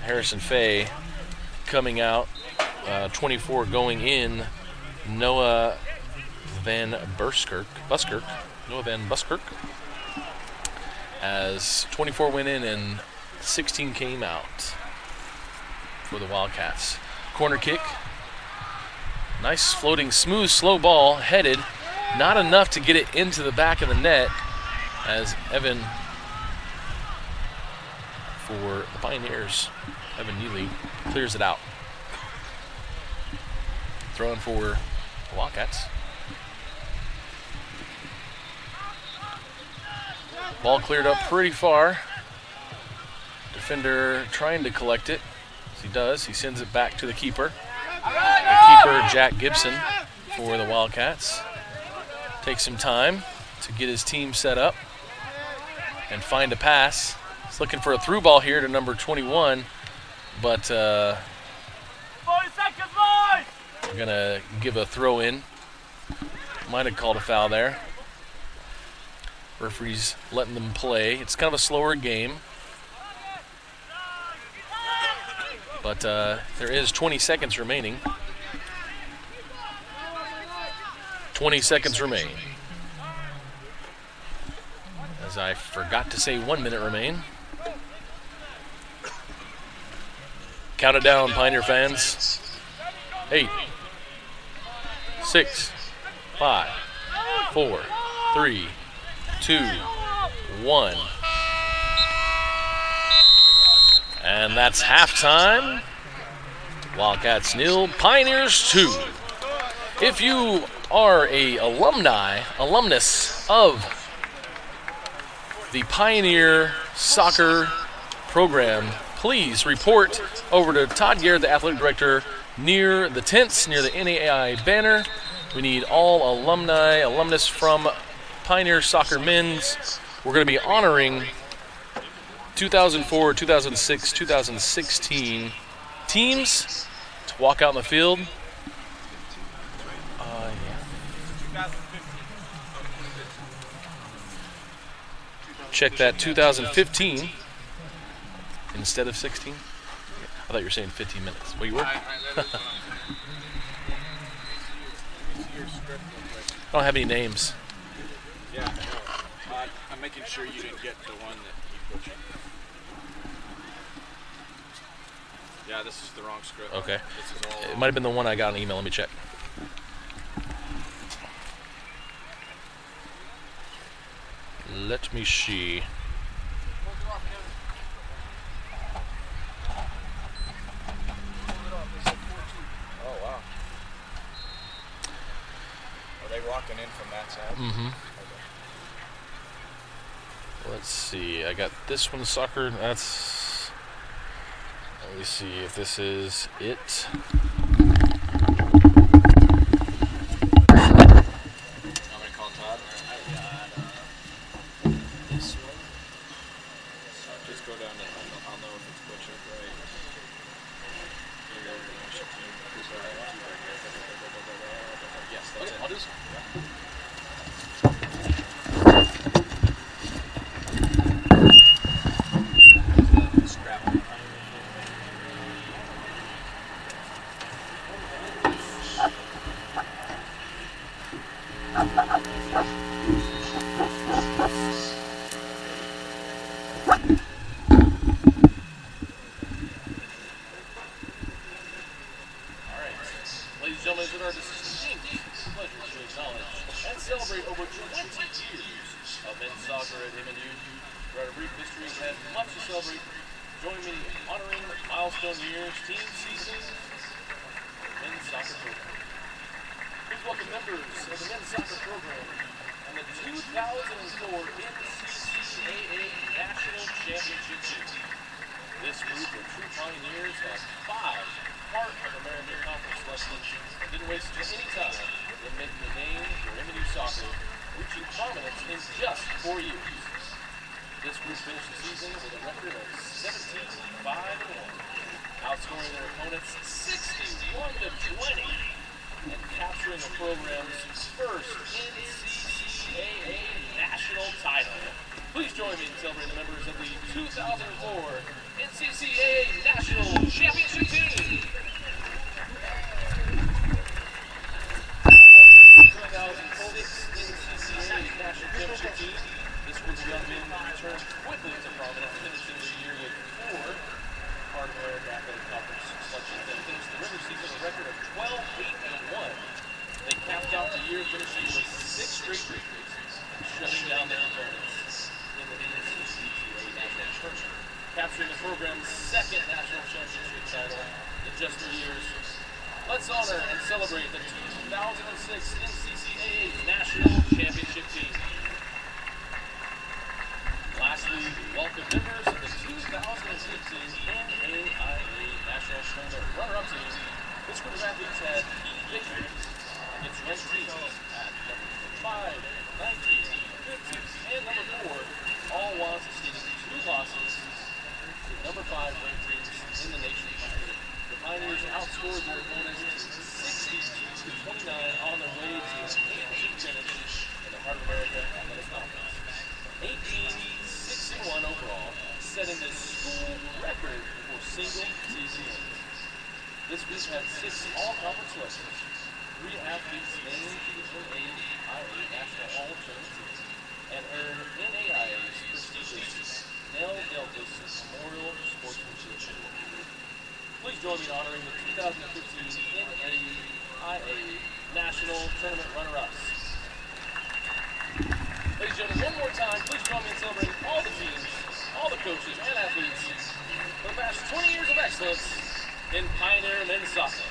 Harrison Fay, coming out. 24 going in, Noah Van Buskirk. Noah Van Buskirk. As 24 went in and 16 came out for the Wildcats. Corner kick. Nice floating, smooth, slow ball, headed. Not enough to get it into the back of the net as Evan for the Pioneers, Evan Neely, clears it out. Throwing for the Wildcats. Ball cleared up pretty far. Defender trying to collect it. As he does, he sends it back to the keeper. The keeper, Jack Gibson, for the Wildcats. Takes some time to get his team set up and find a pass. He's looking for a through ball here to number 21, but 40 seconds, boys! we're going to give a throw in. Might have called a foul there. Referee's letting them play. It's kind of a slower game. But there is 20 seconds remaining. 20 seconds remain. As I forgot to say 1 minute remain. Count it down, Pioneer fans. 8, 6, 5, 4, 3, 2, 1. And that's halftime. Wildcats 0, Pioneers 2. If you are a alumnus of the Pioneer Soccer Program, please report over to Todd Garrett, the athletic director, near the tents, near the NAI banner. We need all alumnus from Pioneer Soccer Men's. We're going to be honoring 2004, 2006, 2016 teams to walk out in the field. Check that, 2015 instead of 16. I thought you were saying 15 minutes. Well, you were? I don't have any names. Yeah, I know. I'm making sure you didn't get the one that you butchered. Yeah, this is the wrong script. Okay. This is all It might have been the one I got on email. Let me check. Let me see. Oh, wow. Are they walking in from that side? Mm-hmm. Okay. Let's see. I got this one, soccer. That's. Let me see if this is it. Just go down to, I'll know if it's butchered, right? Yes, that's it. I'll do so. Alright, ladies and gentlemen, with our distinct pleasure to acknowledge and celebrate over 20 years of men's soccer at MNU. Throughout a brief history, we've had much to celebrate. Join me in honoring milestone years, team seasons, and men's soccer program. Please welcome members of the men's soccer program and the 2004 NCCAA National Championship team. This group of true pioneers had 5 Heart of America Conference selections and didn't waste any time in making the name for MNU soccer, reaching prominence in just 4 years. This group finished the season with a record of 17-5-1, outscoring their opponents 61-20 and capturing the program's first NCCAA national title. Please join me in celebrating the members of the 2004 NCCAA National Championship team. 2004 NCCAA National Championship team. This group of young men returned quickly to prominence, finishing the year with 4 Heart of America Athletic Conference selections and finished the regular season with a record of 12-8-1. They capped out the year finishing with 6 straight victories, shutting down their opponents in the NCCAA National Tournament, capturing the program's second national championship title in just 3 years. Let's honor and celebrate the 2006 NCCAA National Championship team. Lastly, welcome members of the 2015 NAIA National Tournament runner-up team. This group of athletes had key victories against ranked teams at number 5, 19, 15, and number 4, all while sustaining 2 losses to number 5 ranked teams in the nation. The Pioneers outscored their opponents 60-29 on their way to an 8th finish in the Heart of America Athletic Conference. 18-6-1 overall, setting the school record for single season wins. This group had 6 all-conference selections, 3 athletes named to the NAIA National Hall of Fame, and earned NAIA's prestigious Nell Deltas Memorial Sportsmanship Award. Please join me in honoring the 2015 NAIA National Tournament runner-ups. Ladies and gentlemen, one more time, please join me in celebrating all the teams, all the coaches, and athletes for the past 20 years of excellence in Pioneer men's soccer.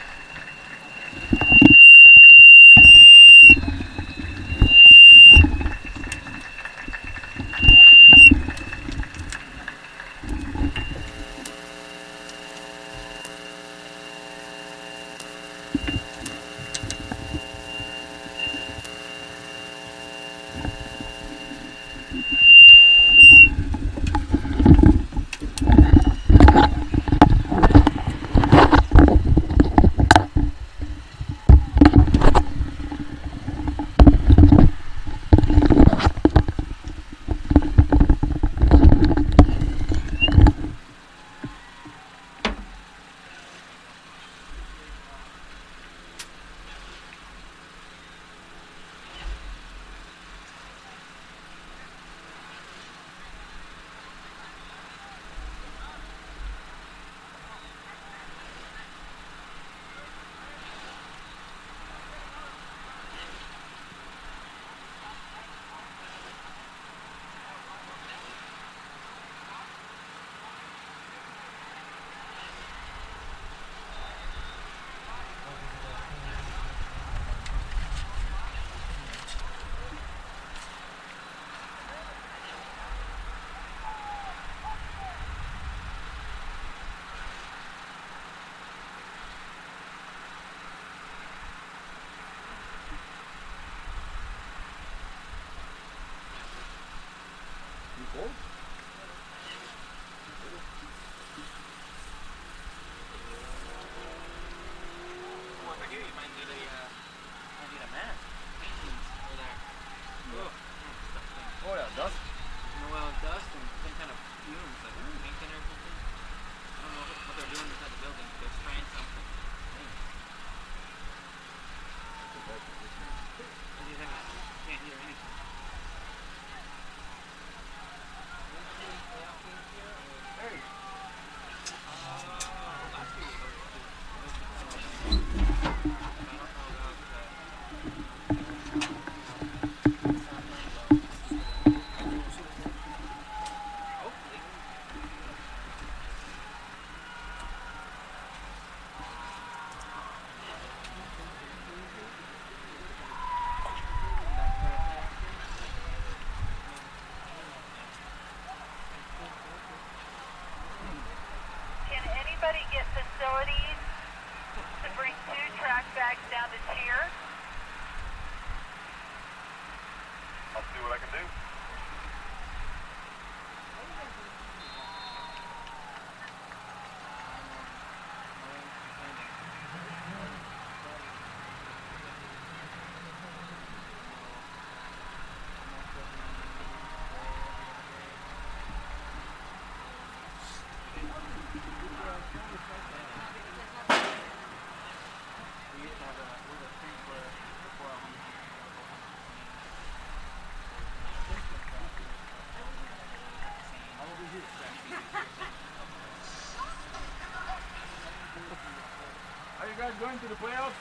going to the playoffs?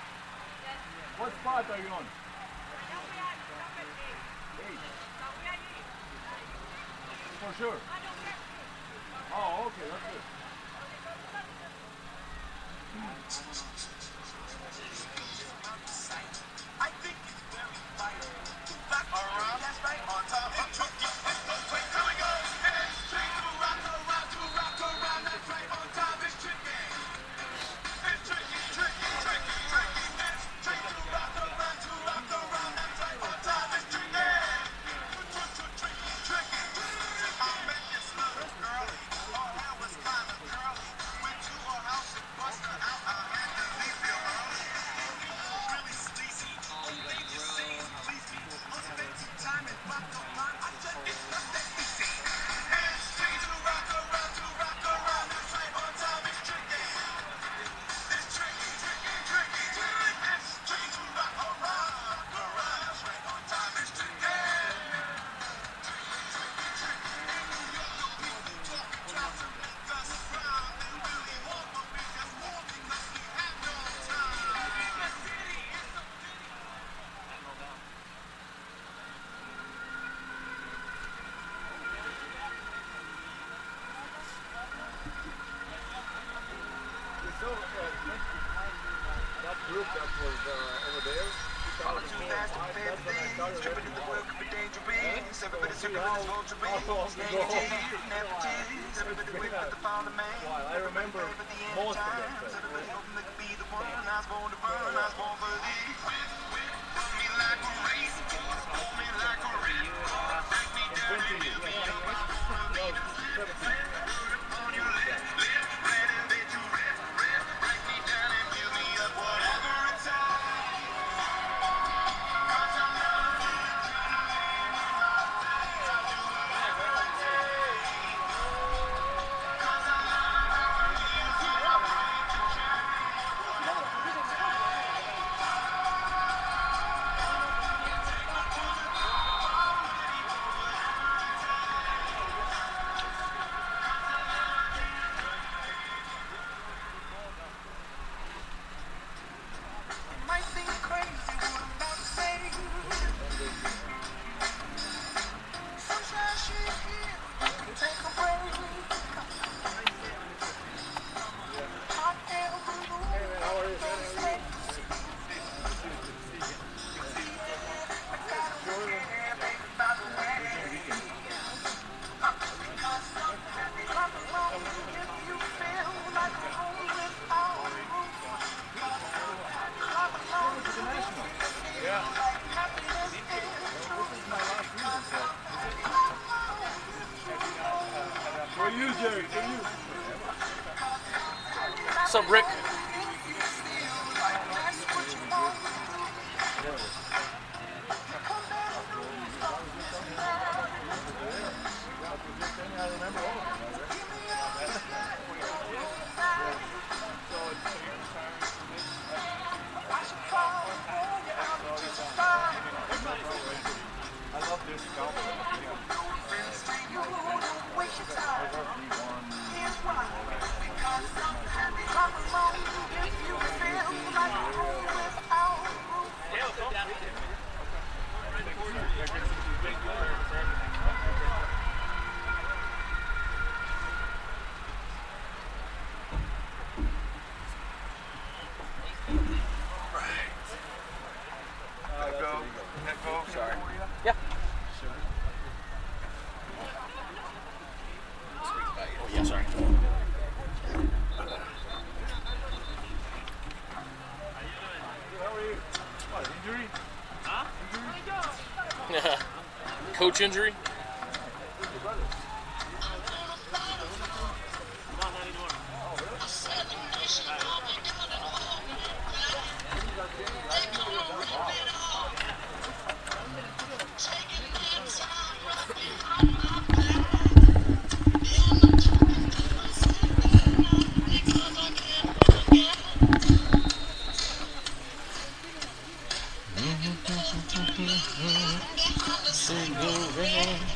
What spot are you on? Eight. For sure. Oh, okay, that's good. I think it's very vital. Back around, that's right, on top of tricky. Wait, here we go. And straight to rock around, that's right, on top is tricky. It's tricky, tricky, tricky, tricky. And straight to rock around, that's right, on top is tricky. Tricky, tricky. I met this little girlie. Oh, that was kind of curly. Went to her house and bust her out. I had to leave her early. Really sleazy. They just say please me. I'll spend some time and rock around. I said it's not that easy. And straight to rock around. That's right, on time is tricky. It's tricky, tricky, tricky, tricky. And straight to rock around. That's right, on time is tricky. That group that was over there. Falling too fast to prepare for things. Tripping in the world could be dangerous. Everybody circling this vulture rings. Never tears. Everybody wait for the fall of man. I remember most of them. Everybody hoping they could be the one. I was born to run. I was born for these. Run me like a race. Hold me like a river. Break me down and build me up. I wanna be the on your left, ready, bet you rest. Break me down and build me up. Whatever it's all. Might seem crazy what I'm about to say. Sunshine, she's here. You can take a break. Hot air balloon. For you, Jerry, for you. What's up, Rick? I remember all of them. I love this Sorry. Yeah. Oh, yeah, sorry. How are you? What, injury? Coach injury? Single red.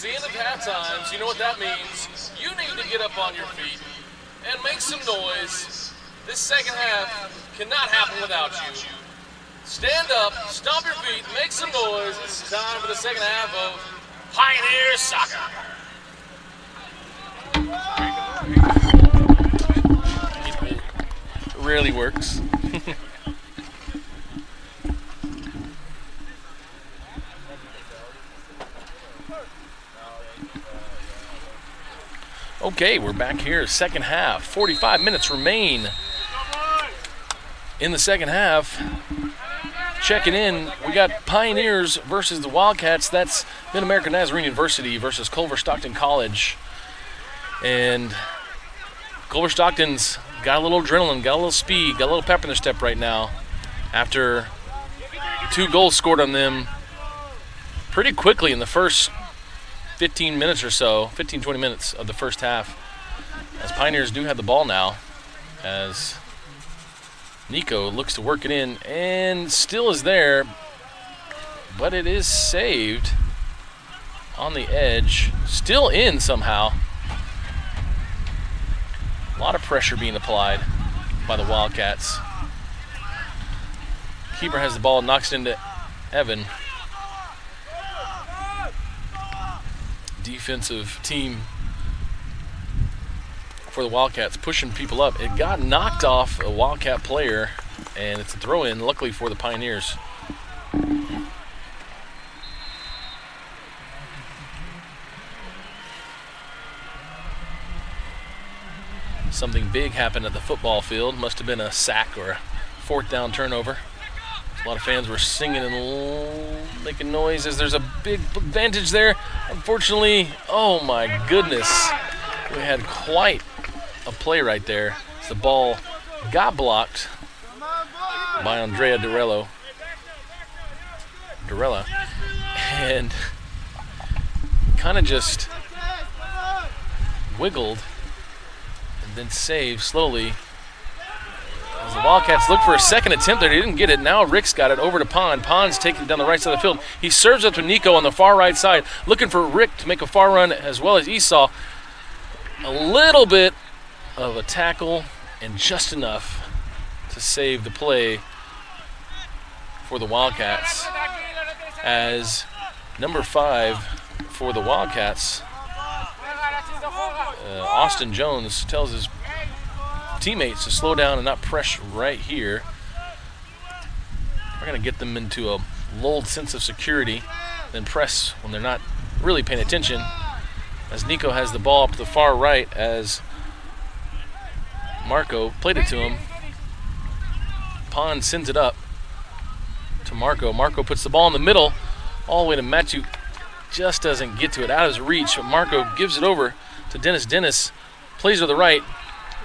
It's the end of halftime, so you know what that means. You need to get up on your feet and make some noise. This second half cannot happen without you. Stand up, stomp your feet, make some noise. It's time for the second half of Pioneer Soccer. It rarely works. Okay, we're back here, second half. 45 minutes remain in the second half. Checking in, we got Pioneers versus the Wildcats. That's Mid-American Nazarene University versus Culver-Stockton College. And Culver-Stockton's got a little adrenaline, got a little speed, got a little pep in their step right now after 2 goals scored on them pretty quickly in the first 15 minutes or so, 15, 20 minutes of the first half. As Pioneers do have the ball now, as Nico looks to work it in and still is there, but it is saved on the edge. Still in somehow. A lot of pressure being applied by the Wildcats. Keeper has the ball, knocks it into Evan. Defensive team for the Wildcats pushing people up. It got knocked off a Wildcat player, and it's a throw-in, luckily for the Pioneers. Something big happened at the football field. Must have been a sack or a 4th down turnover. A lot of fans were singing and making noise as there's a big advantage there. Unfortunately, oh my goodness, we had quite a play right there. The ball got blocked by Andrea Durella, and kind of just wiggled and then saved slowly. As the Wildcats look for a second attempt there, they didn't get it. Now Rick's got it over to Pond. Pond's taking it down the right side of the field. He serves up to Nico on the far right side, looking for Rick to make a far run as well as Esau. A little bit of a tackle and just enough to save the play for the Wildcats. As number 5 for the Wildcats, Austin Jones, tells his teammates to slow down and not press right here. We're going to get them into a lulled sense of security, then press when they're not really paying attention. As Nico has the ball up to the far right, as Marco played it to him. Pond sends it up to Marco. Marco puts the ball in the middle, all the way to Matthew. Just doesn't get to it, out of his reach. But Marco gives it over to Dennis. Dennis plays to the right.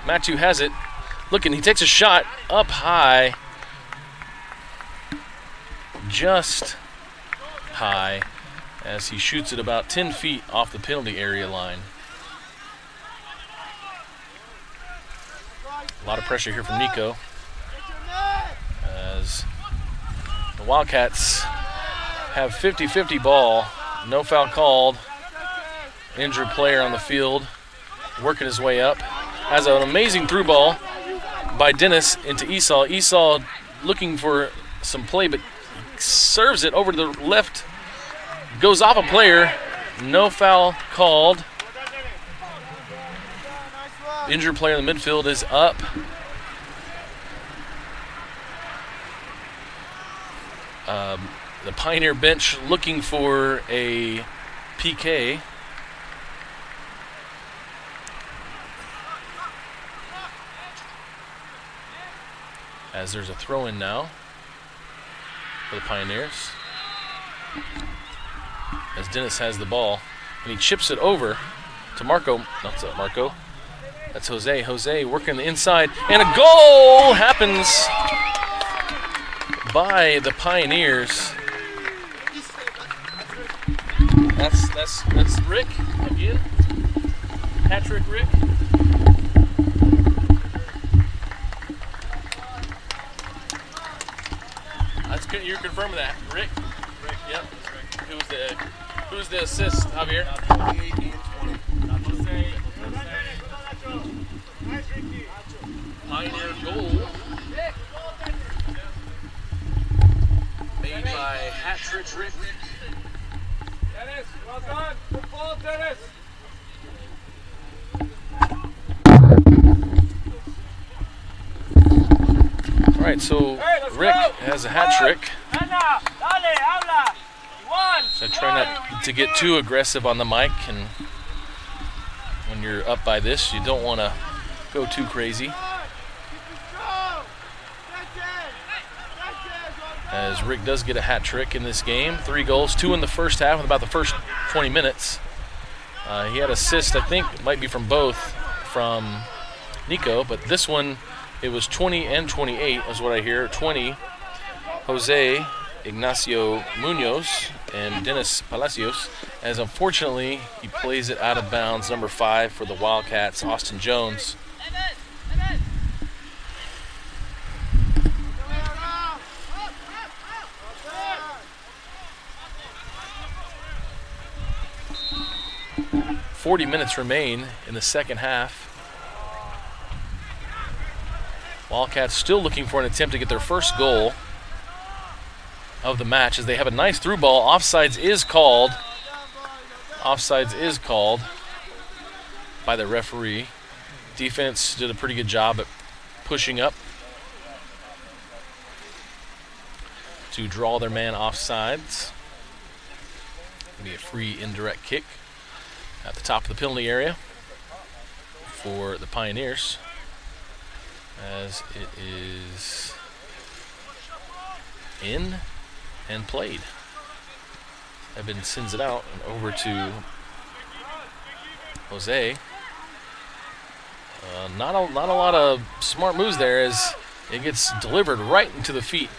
Matthew has it. Looking, he takes a shot up high. Just high, as he shoots it about 10 feet off the penalty area line. A lot of pressure here from Nico, as the Wildcats have 50-50 ball. No foul called. Injured player on the field, working his way up. Has an amazing through ball by Dennis into Esau. Esau looking for some play, but serves it over to the left. Goes off a player. No foul called. Injured player in the midfield is up. The Pioneer bench looking for a PK. As there's a throw-in now for the Pioneers. As Dennis has the ball, and he chips it over to Marco. Not to Marco. That's Jose. Jose working the inside, and a goal happens by the Pioneers. That's Rick again. Patrick Rick. You're confirming that, Rick? Rick, yep. Who Who's the assist, Javier? Pioneer goal made by hat-trick Rick. Dennis, well done. Good ball, Dennis. All right, so Rick has a hat trick. So try not to get too aggressive on the mic, and when you're up by this, you don't want to go too crazy. As Rick does get a hat trick in this game. 3 goals, 2 in the first half, in about the first 20 minutes. He had assist, I think, it might be from both, from Nico, but this one, it was 20 and 28, is what I hear. 20, Jose Ignacio Munoz and Dennis Palacios, as unfortunately he plays it out of bounds. Number 5 for the Wildcats, Austin Jones. .40 minutes remain in the second half. Wildcats still looking for an attempt to get their first goal of the match, as they have a nice through ball. Offsides is called. Offsides is called by the referee. Defense did a pretty good job at pushing up to draw their man offsides. Be a free indirect kick at the top of the penalty area for the Pioneers, as it is in and played. Evan sends it out and over to Jose. Not a lot of smart moves there, as it gets delivered right into the feet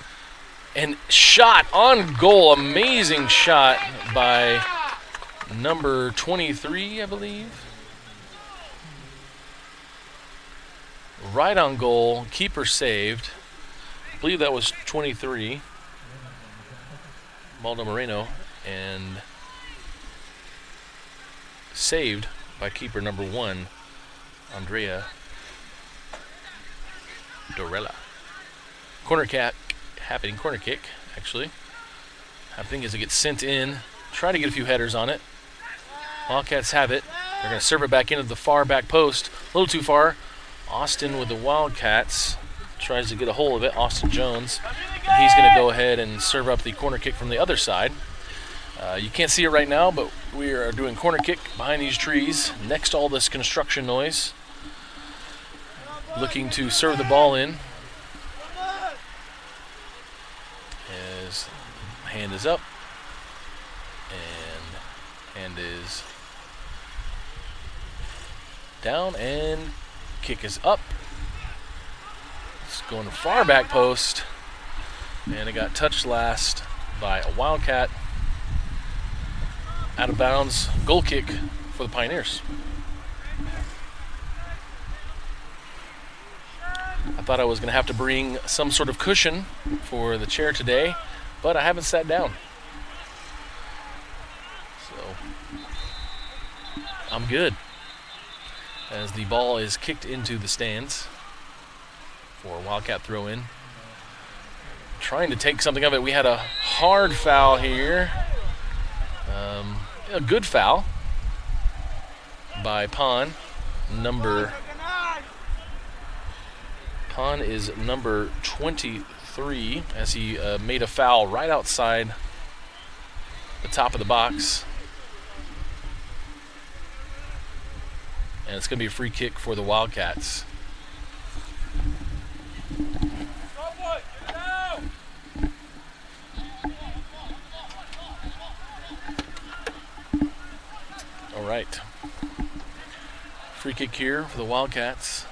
and shot on goal. Amazing shot by number 23, I believe. Right on goal, keeper saved. I believe that was 23, Baldo Moreno, and saved by keeper number 1, Andrea Dorella. Corner kick actually. Happening as it gets sent in. Try to get a few headers on it. Wildcats have it. They're going to serve it back into the far back post. A little too far. Austin with the Wildcats tries to get a hold of it. Austin Jones. And he's going to go ahead and serve up the corner kick from the other side. You can't see it right now, but we are doing corner kick behind these trees next to all this construction noise. Looking to serve the ball in. As hand is up. And hand is down, and kick is up. It's going to far back post, and it got touched last by a Wildcat. Out of bounds, goal kick for the Pioneers. I thought I was going to have to bring some sort of cushion for the chair today, but I haven't sat down. So I'm good. As the ball is kicked into the stands for a Wildcat throw in. Trying to take something of it. We had a hard foul here. A good foul by Pon. Pon is number 23, as he made a foul right outside the top of the box. And it's going to be a free kick for the Wildcats. All right. Free kick here for the Wildcats.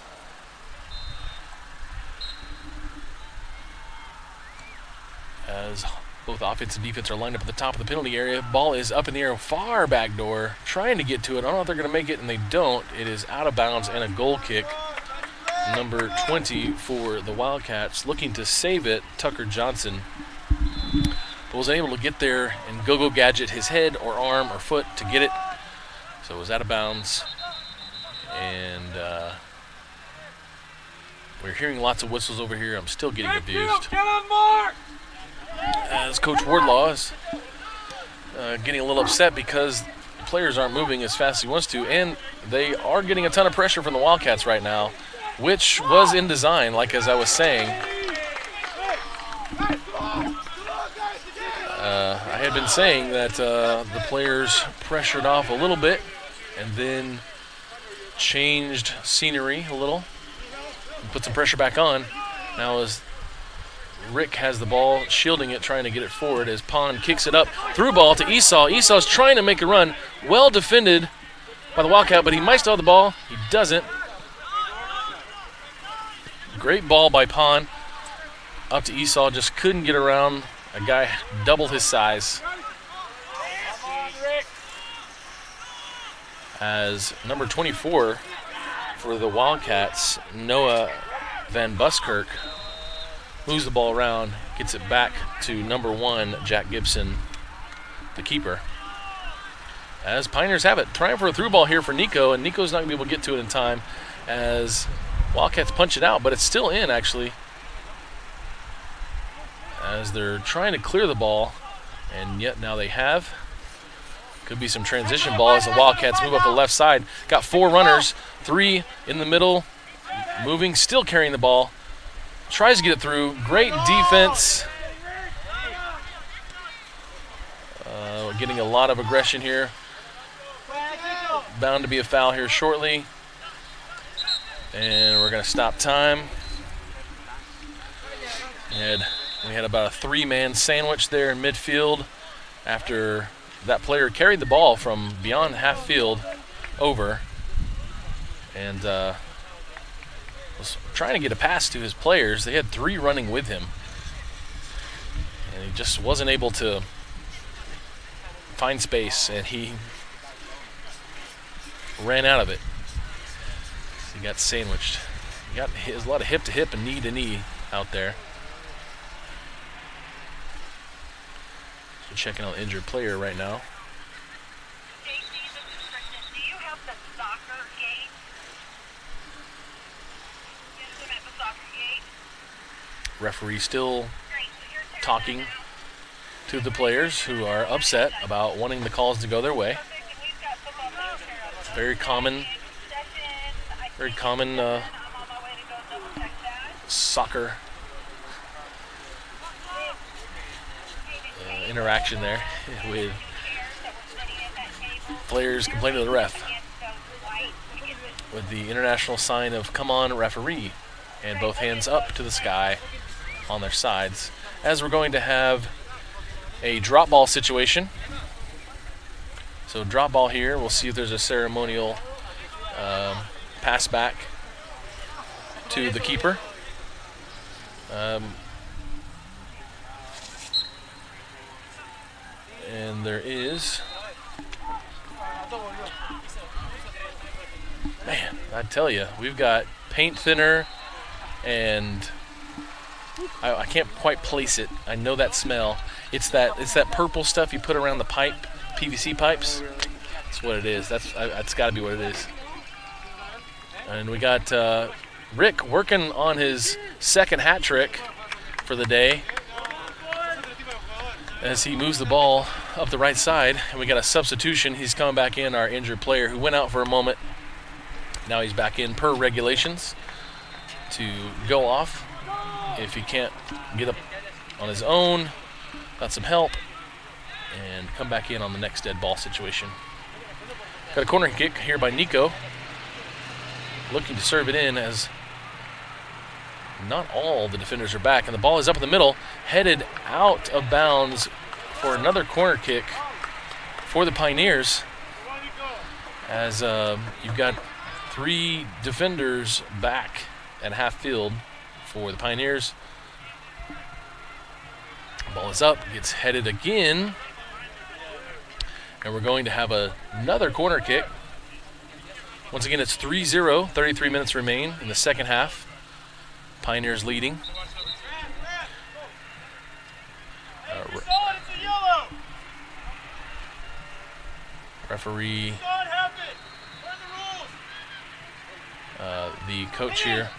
As both offense and defense are lined up at the top of the penalty area. Ball is up in the air, far back door, trying to get to it. I don't know if they're going to make it, and they don't. It is out of bounds and a goal kick. Number 20 for the Wildcats, looking to save it, Tucker Johnson. but wasn't able to get there and go gadget his head or arm or foot to get it. So it was out of bounds. And we're hearing lots of whistles over here. I'm still getting abused. Get on mark! As Coach Wardlaw is getting a little upset because players aren't moving as fast as he wants to, and they are getting a ton of pressure from the Wildcats right now, which was in design, like as I was saying. I had been saying that the players pressured off a little bit and then changed scenery a little and put some pressure back on. Now as Rick has the ball, shielding it, trying to get it forward as Pond kicks it up. Through ball to Esau. Esau's trying to make a run. Well defended by the Wildcat, but he might still have the ball. He doesn't. Great ball by Pond. Up to Esau, just couldn't get around a guy double his size. As number 24 for the Wildcats, Noah Van Buskirk, moves the ball around, gets it back to number 1, Jack Gibson, the keeper. As Pioneers have it, trying for a through ball here for Nico, and Nico's not going to be able to get to it in time as Wildcats punch it out, but it's still in actually. As they're trying to clear the ball, and yet now they have. Could be some transition ball as the Wildcats move up the left side. Got 4 runners, 3 in the middle, moving, still carrying the ball. Tries to get it through. Great defense. Getting a lot of aggression here. Bound to be a foul here shortly. And we're going to stop time. We had about a 3-man sandwich there in midfield after that player carried the ball from beyond half field over and was trying to get a pass to his players. They had 3 running with him, and he just wasn't able to find space, and he ran out of it. He got sandwiched. There's a lot of hip to hip and knee to knee out there. So checking on the injured player right now. Do you have the soccer gate? Referee still talking to the players who are upset about wanting the calls to go their way. Very common soccer interaction there with players complaining to the ref with the international sign of "Come on, referee," and both hands up to the sky on their sides. As we're going to have a drop ball situation. So drop ball here. We'll see if there's a ceremonial pass back to the keeper. And there is. Man, I tell you, we've got paint thinner and I can't quite place it. I know that smell. It's that purple stuff you put around the pipe, PVC pipes. That's what it is. That's got to be what it is. And we got Rick working on his second hat trick for the day as he moves the ball up the right side. And we got a substitution. He's coming back in, our injured player who went out for a moment. Now he's back in per regulations to go off if he can't get up on his own, got some help, and come back in on the next dead ball situation. Got a corner kick here by Nico, looking to serve it in as not all the defenders are back, and the ball is up in the middle, headed out of bounds for another corner kick for the Pioneers, as you've got 3 defenders back at half field for the Pioneers. Ball is up, gets headed again, and we're going to have another corner kick. Once again, it's 3-0, 33 minutes remain in the second half. Pioneers leading. Referee, the coach here.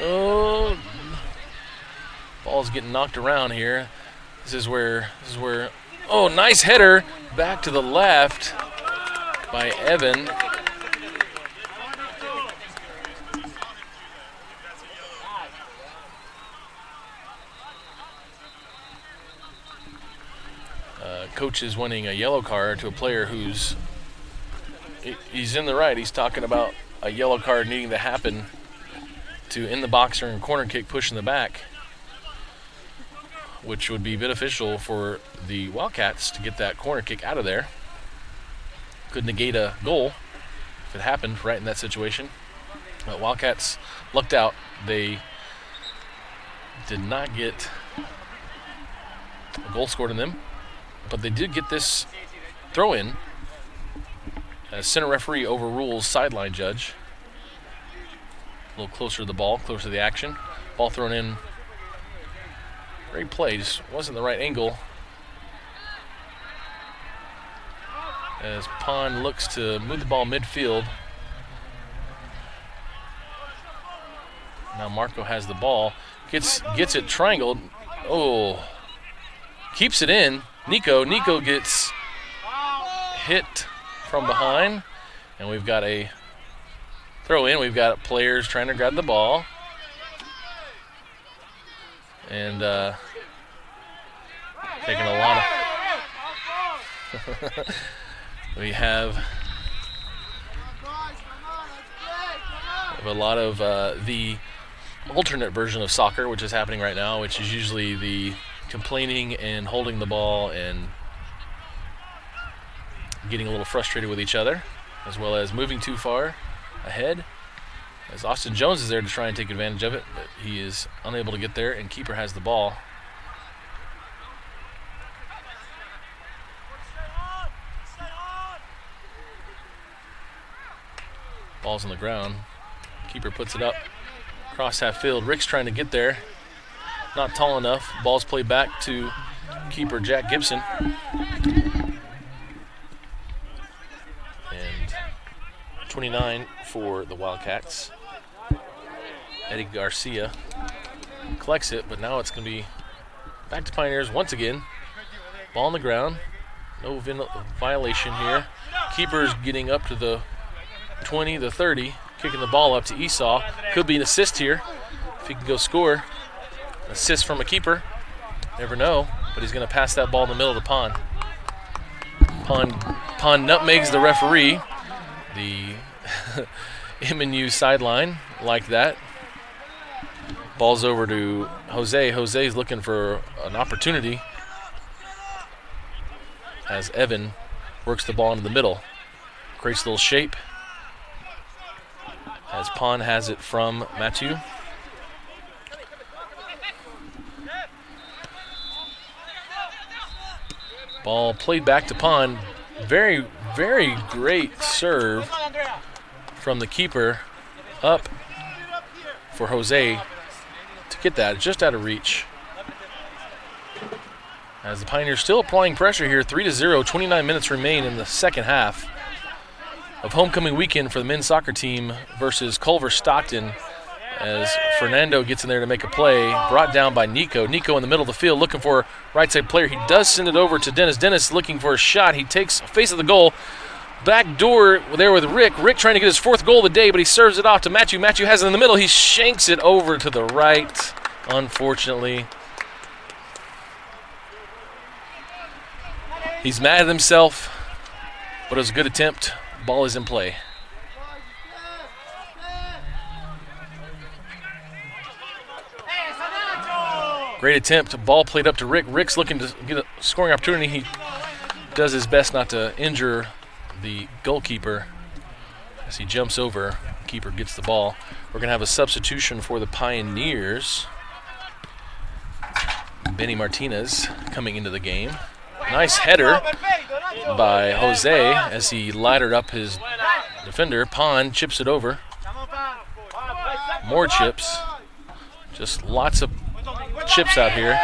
Oh, ball's getting knocked around here. This is where. Oh, nice header back to the left by Evan. Coach is wanting a yellow card to a player who's he's in the right. He's talking about a yellow card needing to happen to end the boxer and corner kick push in the back, which would be beneficial for the Wildcats to get that corner kick out of there. Could negate a goal if it happened right in that situation. But Wildcats lucked out. They did not get a goal scored on them, but they did get this throw in as center referee overrules sideline judge. A little closer to the ball, closer to the action. Ball thrown in. Great play, just wasn't the right angle. As Pond looks to move the ball midfield. Now Marco has the ball. Gets it triangled. Oh. Keeps it in. Nico gets hit from behind. And we've got a throw in. We've got players trying to grab the ball. And taking a lot of we have a lot of the alternate version of soccer, which is happening right now, which is usually the complaining and holding the ball and getting a little frustrated with each other, as well as moving too far ahead. As Austin Jones is there to try and take advantage of it, but he is unable to get there, and keeper has the ball. Ball's on the ground. Keeper puts it up. Cross half field. Rick's trying to get there. Not tall enough. Ball's played back to keeper Jack Gibson. And 29 for the Wildcats. Eddie Garcia collects it, but now it's going to be back to Pioneers once again. Ball on the ground. No violation here. Keeper's getting up to the 20, the 30, kicking the ball up to Esau. Could be an assist here if he can go score. Assist from a keeper. Never know, but he's going to pass that ball in the middle of the pond. Pond nutmegs the referee. The MNU sideline like that. Ball's over to Jose. Jose's looking for an opportunity as Evan works the ball into the middle. Creates a little shape as Pond has it from Mathieu. Ball played back to Pond. Very, very great serve from the keeper up for Jose to get that just out of reach. As the Pioneers still applying pressure here, 3-0, 29 minutes remain in the second half of homecoming weekend for the men's soccer team versus Culver-Stockton, as Fernando gets in there to make a play, brought down by Nico. Nico in the middle of the field looking for a right side player. He does send it over to Dennis. Dennis looking for a shot. He takes face of the goal. Back door there with Rick. Rick trying to get his fourth goal of the day, but he serves it off to Matthew. Matthew has it in the middle. He shanks it over to the right, unfortunately. He's mad at himself, but it was a good attempt. Ball is in play. Great attempt. Ball played up to Rick. Rick's looking to get a scoring opportunity. He does his best not to injure the goalkeeper as he jumps over. Keeper gets the ball. We're going to have a substitution for the Pioneers. Benny Martinez coming into the game. Nice header by Jose as he laddered up his defender. Pond chips it over. More chips. Just lots of chips out here.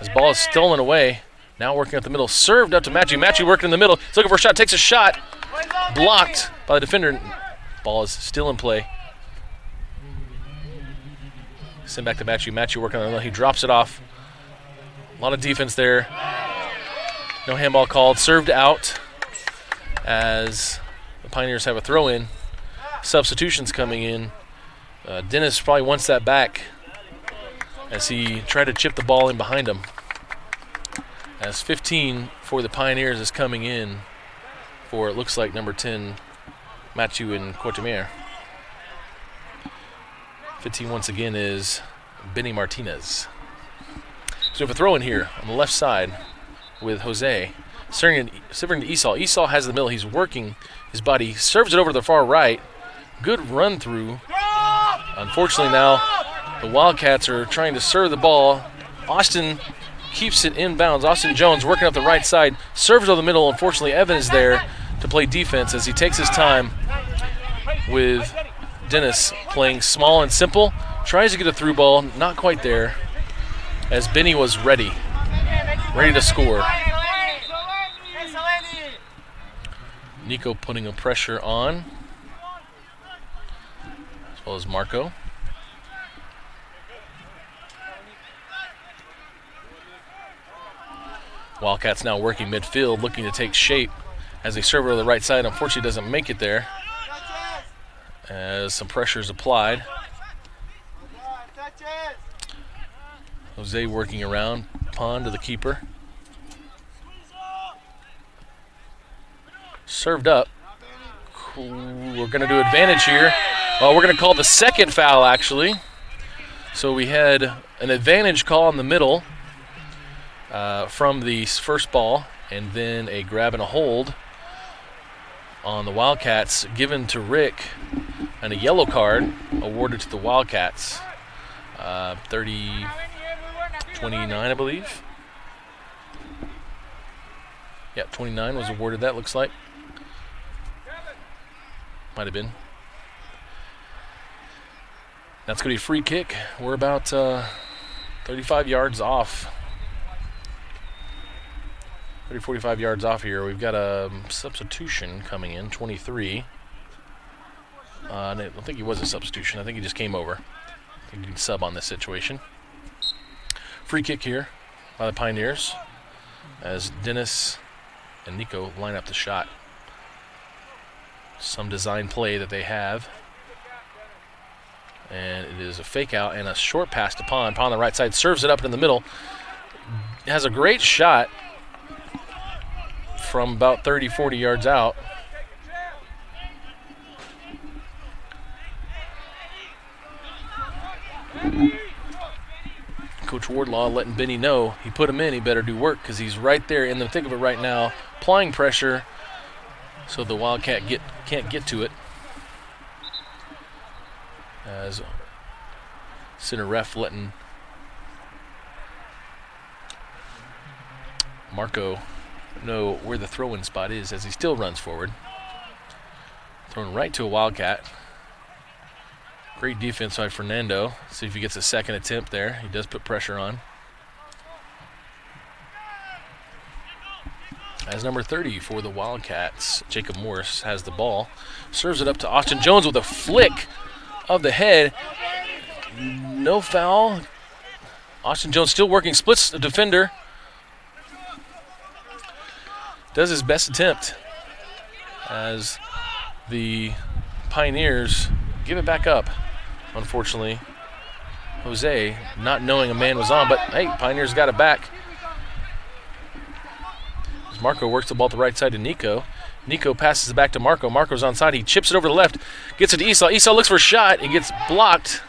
As ball is stolen away. Now working up the middle. Served up to Matthew. Matthew working in the middle. He's looking for a shot. Takes a shot. Blocked by the defender. Ball is still in play. Send back to Matthew. Matthew working on the middle. He drops it off. A lot of defense there. No handball called. Served out as the Pioneers have a throw-in. Substitutions coming in. Dennis probably wants that back as he tried to chip the ball in behind him. As 15 for the Pioneers is coming in for, it looks like, number 10, Matthew and Cortemier. 15 once again is Benny Martinez. So we have a throw in here on the left side with Jose. Serving to Esau. Esau has the middle. He's working his body. Serves it over to the far right. Good run through. Unfortunately now the Wildcats are trying to serve the ball. Austin keeps it inbounds. Austin Jones working up the right side. Serves over the middle. Unfortunately Evan is there to play defense as he takes his time with Dennis playing small and simple. Tries to get a through ball. Not quite there as Benny was ready to score. Nico putting a pressure on, as well as Marco. Wildcats now working midfield, looking to take shape as they serve it to the right side. Unfortunately doesn't make it there as some pressure is applied. Jose working around, pawn to the keeper. Served up. We're going to do advantage here. Well, we're going to call the second foul, actually. So we had an advantage call in the middle from the first ball, and then a grab and a hold on the Wildcats given to Rick, and a yellow card awarded to the Wildcats. 30-29, I believe. Yeah, 29 was awarded that, looks like. Might have been. That's going to be a free kick. We're about 35 yards off. 45 yards off here. We've got a substitution coming in, 23. I don't think he was a substitution. I think he just came over. I think he can sub on this situation. Free kick here by the Pioneers as Dennis and Nico line up the shot. Some design play that they have. And it is a fake out and a short pass to Pond. Pond on the right side serves it up in the middle. Has a great shot from about 30-40 yards out. Coach Wardlaw letting Benny know he put him in, he better do work because he's right there in the thick of it right now, applying pressure so the Wildcat can't get to it. As center ref letting Marco know where the throw-in spot is as he still runs forward. Thrown right to a Wildcat. Great defense by Fernando. See if he gets a second attempt there. He does put pressure on. As number 30 for the Wildcats, Jacob Morris has the ball. Serves it up to Austin Jones with a flick of the head. No foul. Austin Jones still working, splits the defender. Does his best attempt as the Pioneers give it back up. Unfortunately, Jose not knowing a man was on, but hey, Pioneers got it back. As Marco works the ball to the right side to Nico. Nico passes it back to Marco. Marco's onside. He chips it over the left, gets it to Esau. Esau looks for a shot. It gets blocked.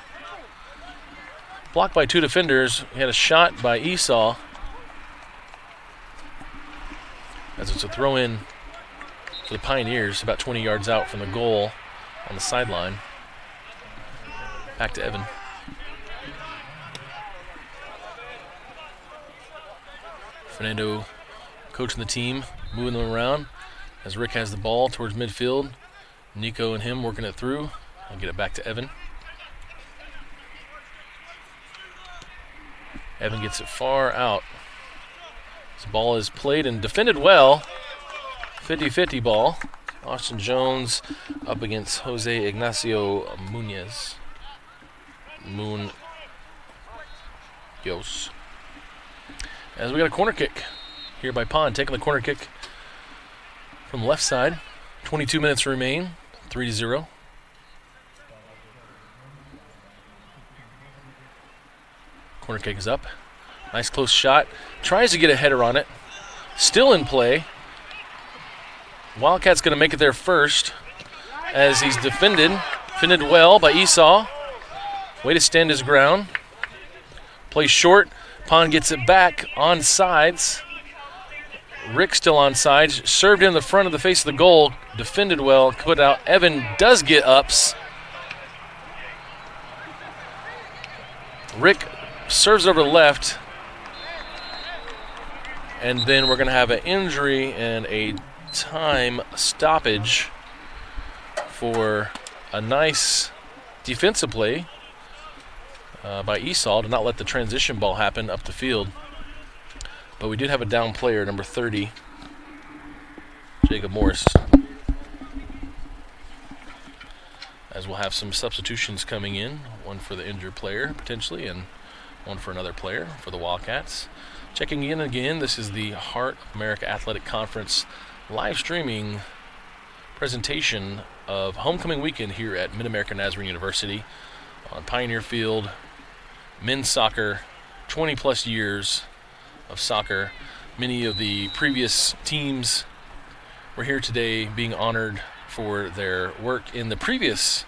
Blocked by two defenders. He had a shot by Esau. As it's a throw in for the Pioneers, about 20 yards out from the goal on the sideline. Back to Evan. Fernando coaching the team, moving them around as Rick has the ball towards midfield. Nico and him working it through. I'll get it back to Evan. Evan gets it far out. This ball is played and defended well. 50-50 ball. Austin Jones up against Jose Ignacio Munoz. As we got a corner kick here by Pond, taking the corner kick from the left side. 22 minutes remain, 3-0. Corner kick is up. Nice close shot. Tries to get a header on it. Still in play. Wildcat's going to make it there first as he's defended well by Esau. Way to stand his ground. Plays short. Pond gets it back on sides. Rick still on sides. Served in the front of the face of the goal. Defended well. Put out. Evan does get ups. Rick serves over the left. And then we're going to have an injury and a time stoppage for a nice defensive play by Esau to not let the transition ball happen up the field. But we did have a down player, number 30, Jacob Morris. As we'll have some substitutions coming in, one for the injured player potentially and one for another player for the Wildcats. Checking in again, this is the Heart of America Athletic Conference live streaming presentation of homecoming weekend here at Mid-America Nazarene University on Pioneer Field. Men's soccer, 20 plus years of soccer. Many of the previous teams were here today being honored for their work in the previous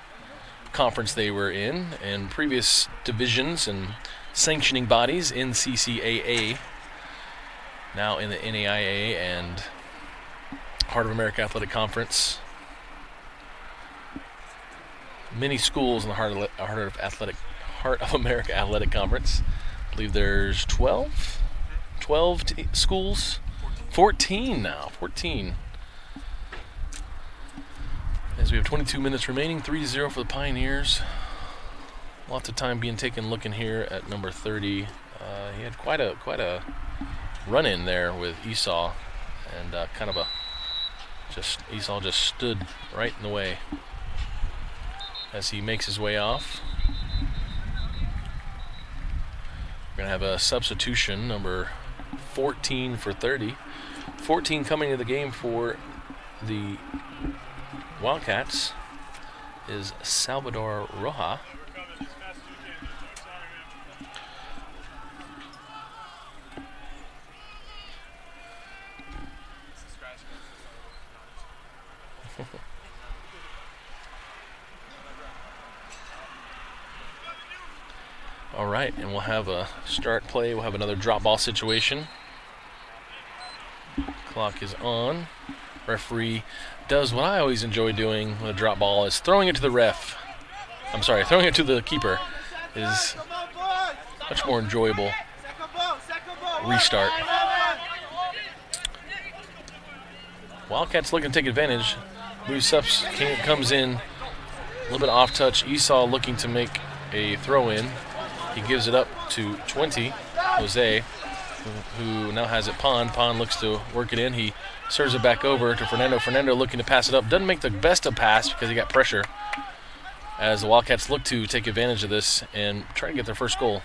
conference they were in and previous divisions and sanctioning bodies in CCAA, now in the NAIA and Heart of America Athletic Conference. Many schools in the Heart of America Athletic Conference. I believe there's 12 schools. 14 now. 14. As we have 22 minutes remaining, 3-0 for the Pioneers. Lots of time being taken looking here at number 30. He had quite a run-in there with Esau, and Esau just stood right in the way as he makes his way off. We're going to have a substitution, number 14 for 30. 14 coming to the game for the Wildcats is Salvador Roja. All right, and we'll have a start play. We'll have another drop ball situation. Clock is on. Referee does what I always enjoy doing with a drop ball, is throwing it to the ref. I'm sorry, throwing it to the keeper is much more enjoyable. Restart. Wildcats looking to take advantage. New subs comes in a little bit off touch. Esau looking to make a throw in. He gives it up to 20, Jose, who now has it Pond. Pond looks to work it in. He serves it back over to Fernando. Fernando looking to pass it up. Doesn't make the best of pass because he got pressure, as the Wildcats look to take advantage of this and try to get their first goal.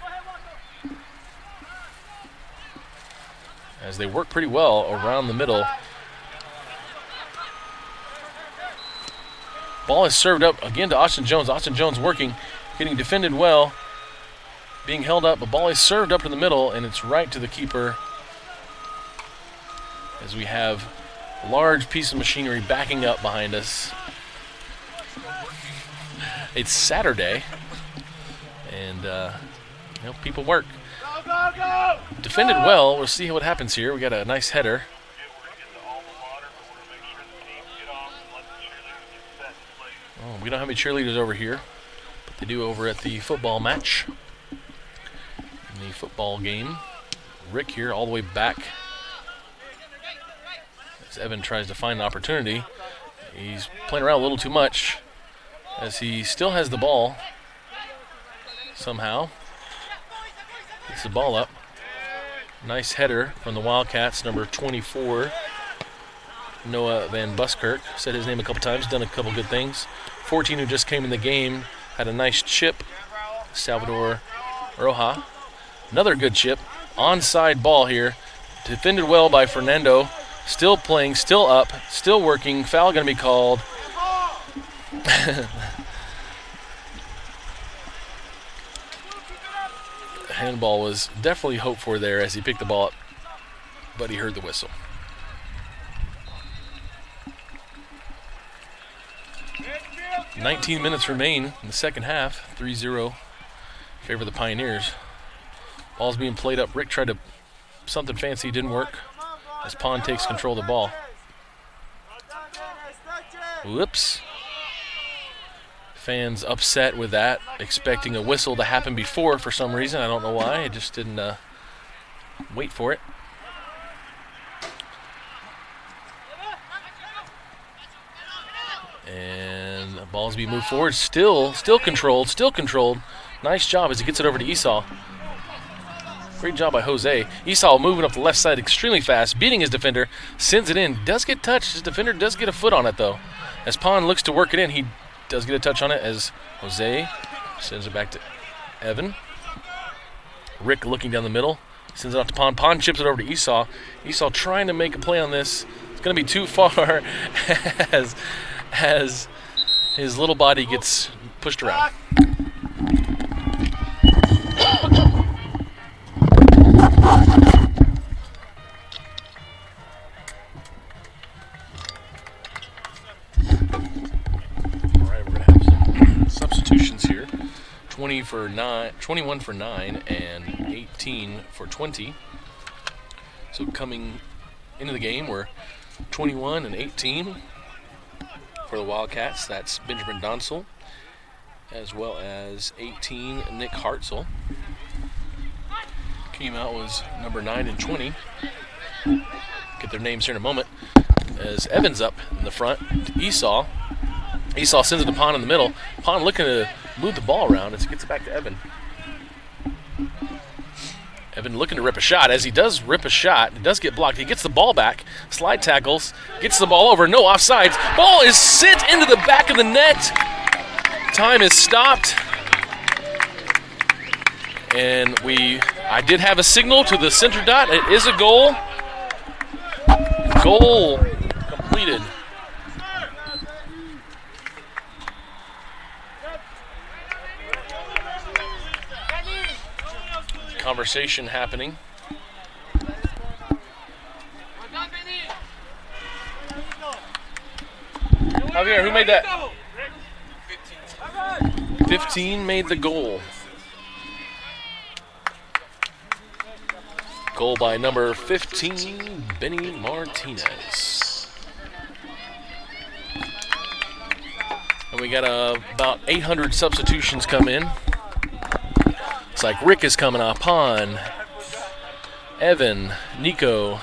As they work pretty well around the middle. Ball is served up again to Austin Jones. Austin Jones working, getting defended well. Being held up, the ball is served up to the middle, and it's right to the keeper. As we have a large piece of machinery backing up behind us. It's Saturday, and people work. Go, go! Defended well. We'll see what happens here. We got a nice header. Oh, we don't have any cheerleaders over here, but they do over at the football match. In the football game. Rick here all the way back as Evan tries to find an opportunity. He's playing around a little too much as he still has the ball somehow. Gets the ball up. Nice header from the Wildcats, number 24, Noah Van Buskirk. Said his name a couple times, done a couple good things. 14, who just came in the game, had a nice chip, Salvador Roja. Another good chip. Onside ball here. Defended well by Fernando. Still playing, still up, still working. Foul going to be called. Handball was definitely hoped for there as he picked the ball up, but he heard the whistle. – 19 minutes remain in the second half. 3-0 favor the Pioneers. Ball's being played up. Rick tried to something fancy, didn't work, as Pond takes control of the ball. Whoops. Fans upset with that, expecting a whistle to happen before for some reason. I don't know why. It just didn't wait for it. And the ball's being moved forward. Still controlled. Nice job as he gets it over to Esau. Great job by Jose. Esau moving up the left side extremely fast, beating his defender, sends it in. Does get touched. His defender does get a foot on it, though. As Pond looks to work it in, he does get a touch on it as Jose sends it back to Evan. Rick looking down the middle, sends it out to Pond. Pond chips it over to Esau. Esau trying to make a play on this. It's going to be too far as his little body gets pushed around. Substitutions here. 21 for 9 and 18 for 20. So coming into the game, we're 21 and 18 for the Wildcats. That's Benjamin Donsel, as well as 18 Nick Hartzell. Came out was number 9 and 20. Get their names here in a moment. As Evans up in the front to Esau. Esau sends it to Pond in the middle. Pond looking to move the ball around as he gets it back to Evan. Evan looking to rip a shot. As he does rip a shot, it does get blocked. He gets the ball back, slide tackles, gets the ball over, no offsides. Ball is sent into the back of the net. Time is stopped. And I did have a signal to the center dot. It is a goal. Goal completed. Conversation happening. Javier, who made that? 15 made the goal. Goal by number 15, Benny Martinez. And we got about 800 substitutions come in. It's like Rick is coming off, Pond, Evan, Nico,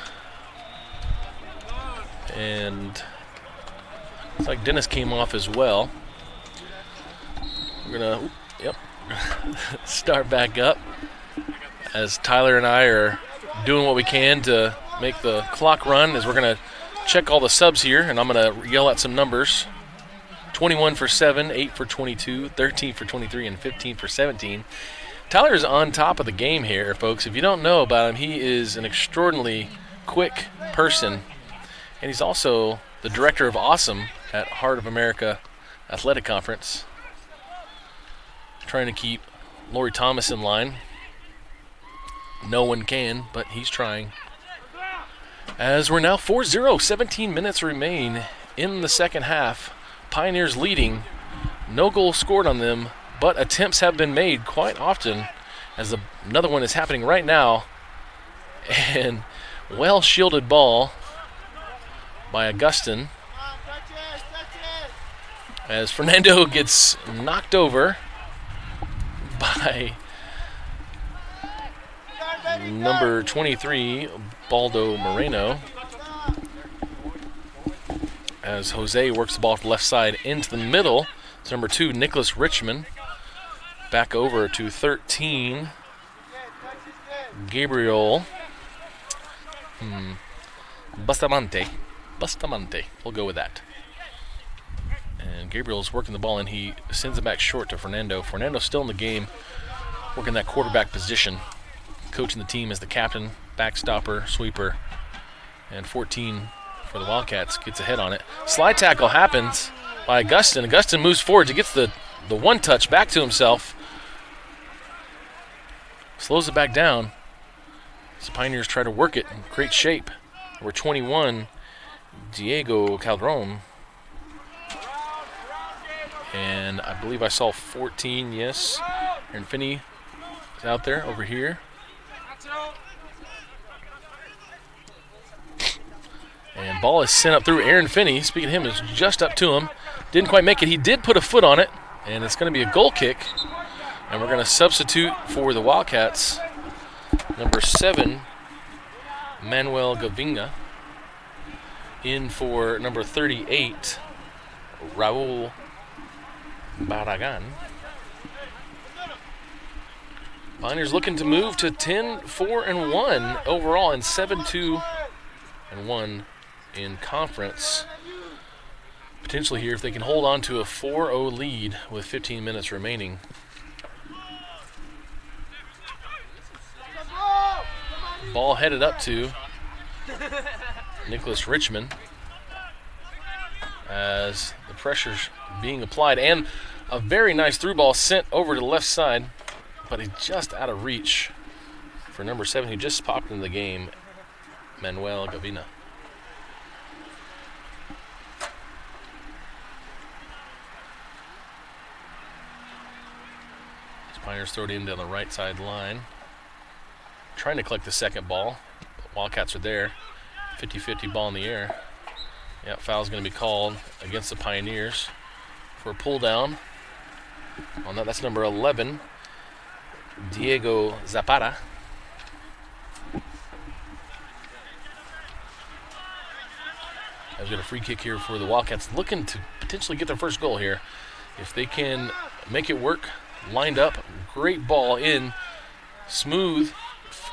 and it's like Dennis came off as well. We're gonna, start back up as Tyler and I are doing what we can to make the clock run, as we're gonna check all the subs here, and I'm gonna yell out some numbers. 21 for 7, 8 for 22, 13 for 23, and 15 for 17. Tyler is on top of the game here, folks. If you don't know about him, he is an extraordinarily quick person, and he's also the director of Awesome at Heart of America Athletic Conference. Trying to keep Lori Thomas in line. No one can, but he's trying. As we're now 4-0, 17 minutes remain in the second half. Pioneers leading. No goals scored on them, but attempts have been made quite often, as another one is happening right now. And well-shielded ball by Augustin, as Fernando gets knocked over by number 23, Baldo Moreno, as Jose works the ball from the left side into the middle. It's number 2, Nicholas Richmond. Back over to 13, Gabriel. Bustamante. We'll go with that. And Gabriel's working the ball, and he sends it back short to Fernando. Fernando's still in the game, working that quarterback position, coaching the team as the captain, backstopper, sweeper. And 14 for the Wildcats gets ahead on it. Slide tackle happens by Augustin. Augustin moves forward. He gets the one touch back to himself. Slows it back down. The Pioneers try to work it in great shape. Number 21, Diego Calderon. And I believe I saw 14, yes. Aaron Finney is out there over here. And ball is sent up through. Aaron Finney, speaking of him, is just up to him. Didn't quite make it. He did put a foot on it, and it's going to be a goal kick. And we're going to substitute for the Wildcats. Number 7, Manuel Gavinga. In for number 38, Raul Barragan. Pioneers looking to move to 10-4-1 overall and 7-2-1 in conference. Potentially here if they can hold on to a 4-0 lead with 15 minutes remaining. Ball headed up to Nicholas Richmond as the pressure's being applied, and a very nice through ball sent over to the left side, but he's just out of reach for number 7 who just popped into the game, Manuel Gavina. Pioneers throw it in down the right side line. Trying to collect the second ball. Wildcats are there. 50-50 ball in the air. Yeah, foul's going to be called against the Pioneers for a pull down. On that, that's number 11, Diego Zapata. I've got a free kick here for the Wildcats, looking to potentially get their first goal here. If they can make it work, lined up, great ball in, smooth.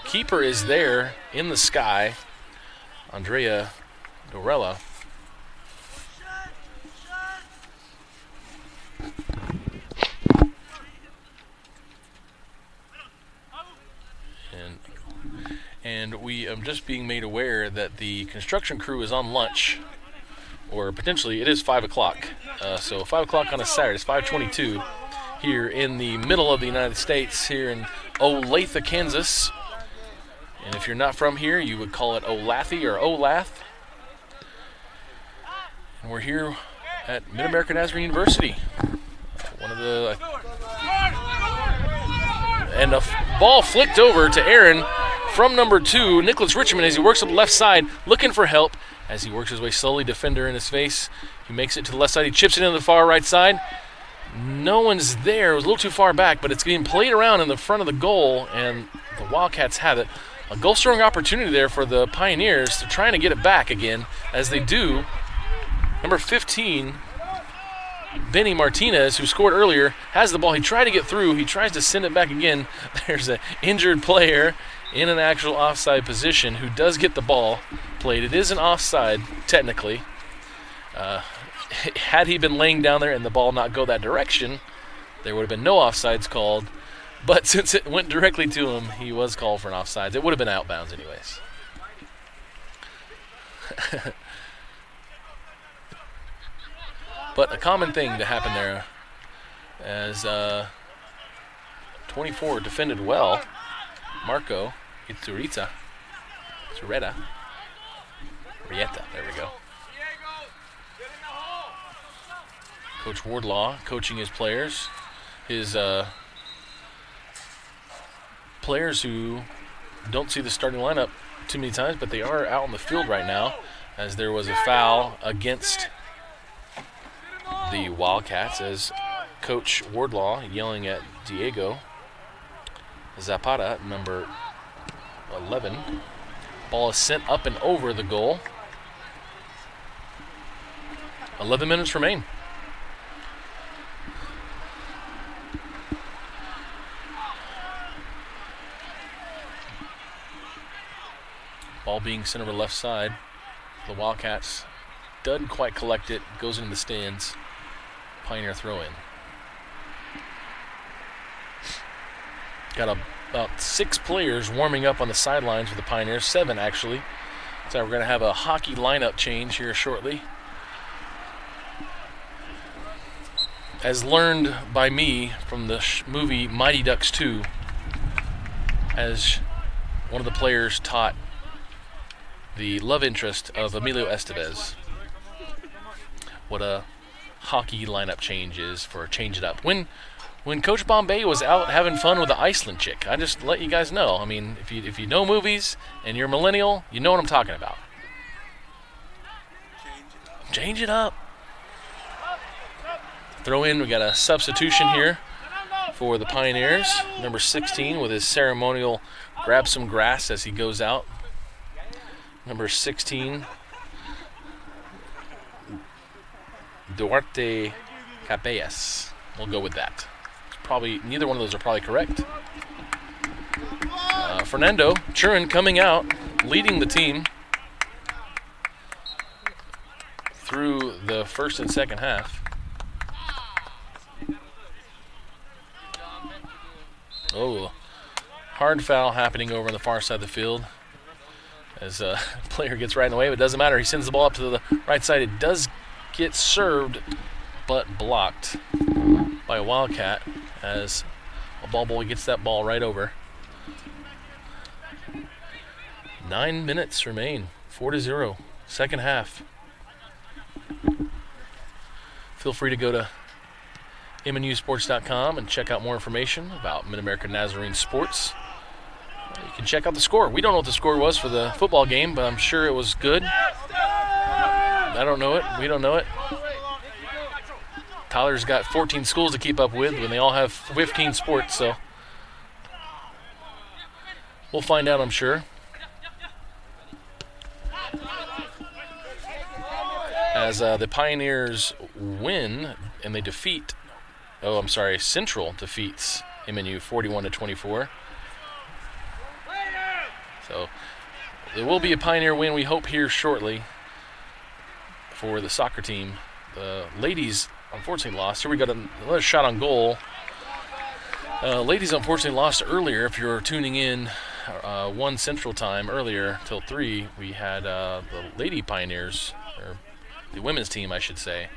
Keeper is there in the sky, Andrea Dorella. And we am just being made aware that the construction crew is on lunch, or potentially it is 5 o'clock. So 5 o'clock on a Saturday, it's 5:22 here in the middle of the United States, here in Olathe, Kansas. And if you're not from here, you would call it Olathe or Olath. And we're here at Mid-America Nazarene University. And a ball flicked over to Aaron from number 2, Nicholas Richmond, as he works up the left side, looking for help. As he works his way slowly, defender in his face. He makes it to the left side. He chips it into the far right side. No one's there. It was a little too far back, but it's being played around in the front of the goal, and the Wildcats have it. A goal-scoring opportunity there for the Pioneers. They're trying to get it back again, as they do. Number 15, Benny Martinez, who scored earlier, has the ball. He tried to get through. He tries to send it back again. There's an injured player in an actual offside position who does get the ball played. It is an offside, technically. Had he been laying down there and the ball not go that direction, there would have been no offsides called. But since it went directly to him, he was called for an offsides. It would have been outbounds anyways. But a common thing to happen there, as 24 defended well. Marco Rieta, there we go. Coach Wardlaw coaching his players. His players who don't see the starting lineup too many times, but they are out on the field right now, as there was a foul against the Wildcats, as Coach Wardlaw yelling at Diego Zapata, number 11. Ball is sent up and over the goal. 11 minutes remain. Ball being sent over left side. The Wildcats doesn't quite collect it. Goes into the stands. Pioneer throw in. Got about 6 players warming up on the sidelines for the Pioneers. 7 actually. So we're going to have a hockey lineup change here shortly. As learned by me from the movie Mighty Ducks 2, as one of the players taught the love interest of Emilio Estevez what a hockey lineup change is for change it up. When Coach Bombay was out having fun with the Iceland chick, I just let you guys know. I mean, if you know movies and you're a millennial, you know what I'm talking about. Change it up. Throw in, we got a substitution here for the Pioneers. Number 16 with his ceremonial grab some grass as he goes out. Number 16, Duarte Capellas. We'll go with that. Probably neither one of those are probably correct. Fernando Churin coming out, leading the team through the first and second half. Oh, hard foul happening over on the far side of the field as a player gets right in the way, but it doesn't matter. He sends the ball up to the right side. It does get served, but blocked by a Wildcat as a ball boy gets that ball right over. 9 minutes remain, 4-0, second half. Feel free to go to MNUsports.com and check out more information about Mid-American Nazarene sports. You can check out the score. We don't know what the score was for the football game, but I'm sure it was good. I don't know it. We don't know it. Tyler's got 14 schools to keep up with when they all have 15 sports, so we'll find out, I'm sure. As the Pioneers win and they defeat, Central defeats MNU 41-24. So there will be a Pioneer win, we hope, here shortly for the soccer team. The ladies unfortunately lost. Here we got another shot on goal. Ladies unfortunately lost earlier. If you're tuning in 1 Central time earlier till 3, we had the Lady Pioneers, or the women's team I should say,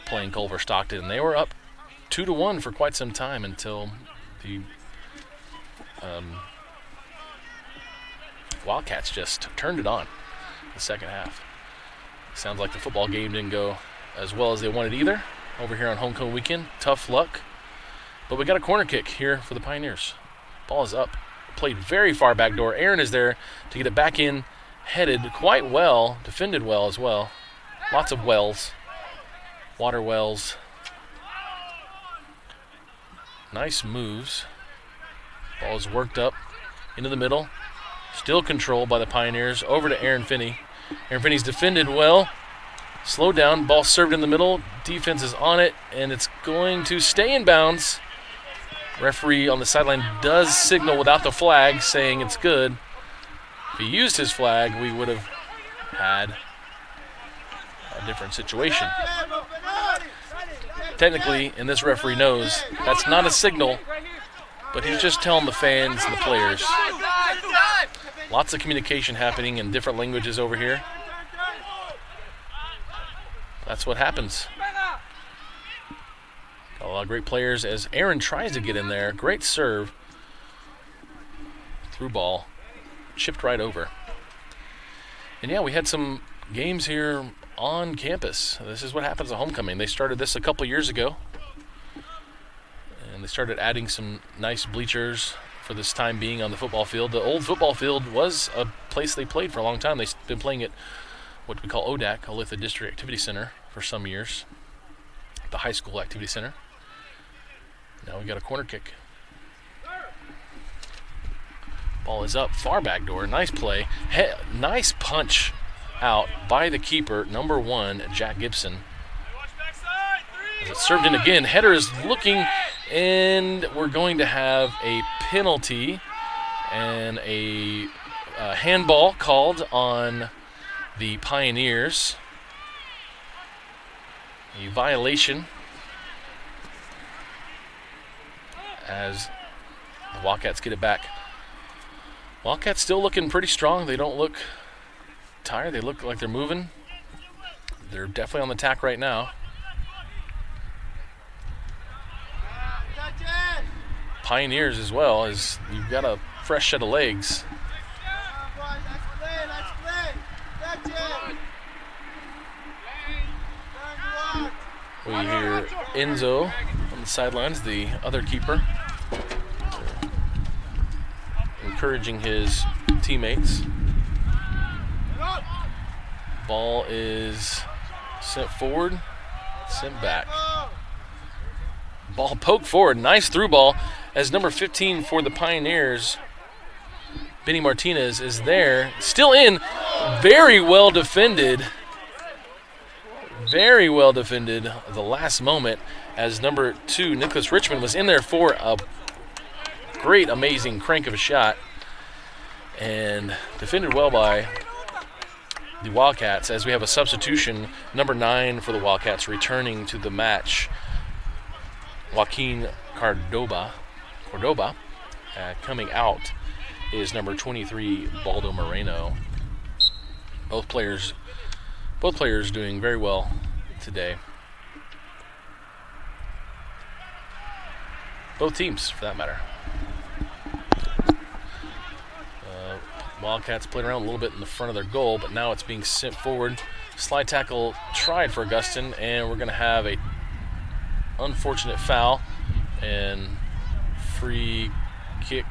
playing Culver-Stockton. They were up 2-1 for quite some time until the Wildcats just turned it on in the second half. Sounds like the football game didn't go as well as they wanted either over here on homecoming weekend. Tough luck. But we got a corner kick here for the Pioneers. Ball is up. Played very far back door. Aaron is there to get it back in. Headed quite well. Defended well as well. Lots of wells. Water wells. Nice moves. Ball is worked up into the middle. Still controlled by the Pioneers. Over to Aaron Finney. Aaron Finney's defended well. Slowed down. Ball served in the middle. Defense is on it, and it's going to stay in bounds. Referee on the sideline does signal without the flag, saying it's good. If he used his flag, we would have had a different situation. Technically, and this referee knows, that's not a signal, but he's just telling the fans and the players. Lots of communication happening in different languages over here. That's what happens. Got a lot of great players as Aaron tries to get in there. Great serve. Through ball. Chipped right over. And yeah, we had some games here on campus. This is what happens at homecoming. They started this a couple years ago. And they started adding some nice bleachers for this time being on the football field. The old football field was a place they played for a long time. They've been playing at what we call ODAC, Olathe District Activity Center, for some years. The high school activity center. Now we got a corner kick. Ball is up, far back door. Nice play. Nice punch out by the keeper, number 1, Jack Gibson. As it's served in again, header is looking, and we're going to have a penalty and a handball called on the Pioneers. A violation as the Wildcats get it back. Wildcats still looking pretty strong. They don't look tired. They look like they're moving. They're definitely on the attack right now. Pioneers as well, as you've got a fresh set of legs. We hear Enzo on the sidelines, the other keeper, encouraging his teammates. Ball is sent forward, sent back. Ball poked forward. Nice through ball as number 15 for the Pioneers, Benny Martinez, is there. Still in. Very well defended. Very well defended at the last moment as number 2, Nicholas Richmond, was in there for a great, amazing crank of a shot. And defended well by the Wildcats as we have a substitution. Number 9 for the Wildcats returning to the match, Joaquin Cordoba. Coming out is number 23, Baldo Moreno. Both players doing very well today. Both teams, for that matter. Wildcats played around a little bit in the front of their goal, but now it's being sent forward. Slide tackle tried for Augustin, and we're going to have a unfortunate foul and free kick.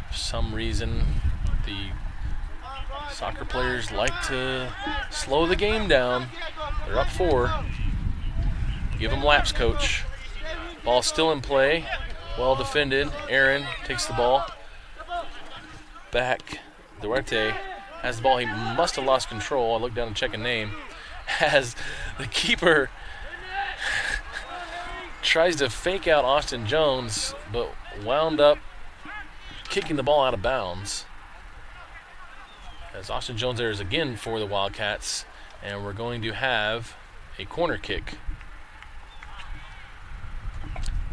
For some reason, the soccer players like to slow the game down. They're up 4. Give them laps, coach. Ball still in play. Well defended. Aaron takes the ball back. Duarte has the ball. He must have lost control. I look down and check a name. As the keeper tries to fake out Austin Jones, but wound up kicking the ball out of bounds. As Austin Jones there is again for the Wildcats, and we're going to have a corner kick.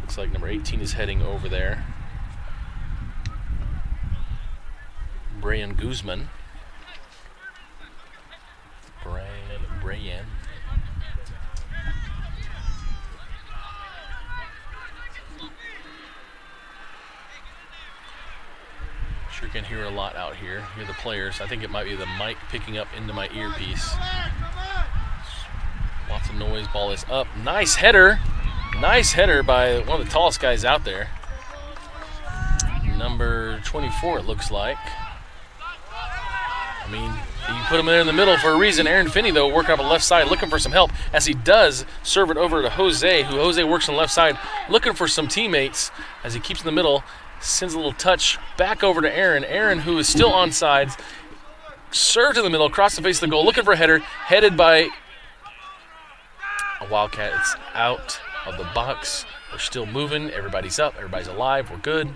Looks like number 18 is heading over there. Brian Guzman. Brian. Sure can hear a lot out here. Hear the players. I think it might be the mic picking up into my earpiece. Lots of noise. Ball is up. Nice header. Nice header by one of the tallest guys out there. Number 24, it looks like. I mean, you put him there in the middle for a reason. Aaron Finney, though, working up the left side, looking for some help, as he does serve it over to Jose, who Jose works on the left side, looking for some teammates as he keeps in the middle, sends a little touch back over to Aaron. Aaron, who is still on sides, served in the middle, across the face of the goal, looking for a header, headed by a Wildcat. It's out of the box. We're still moving. Everybody's up. Everybody's alive. We're good.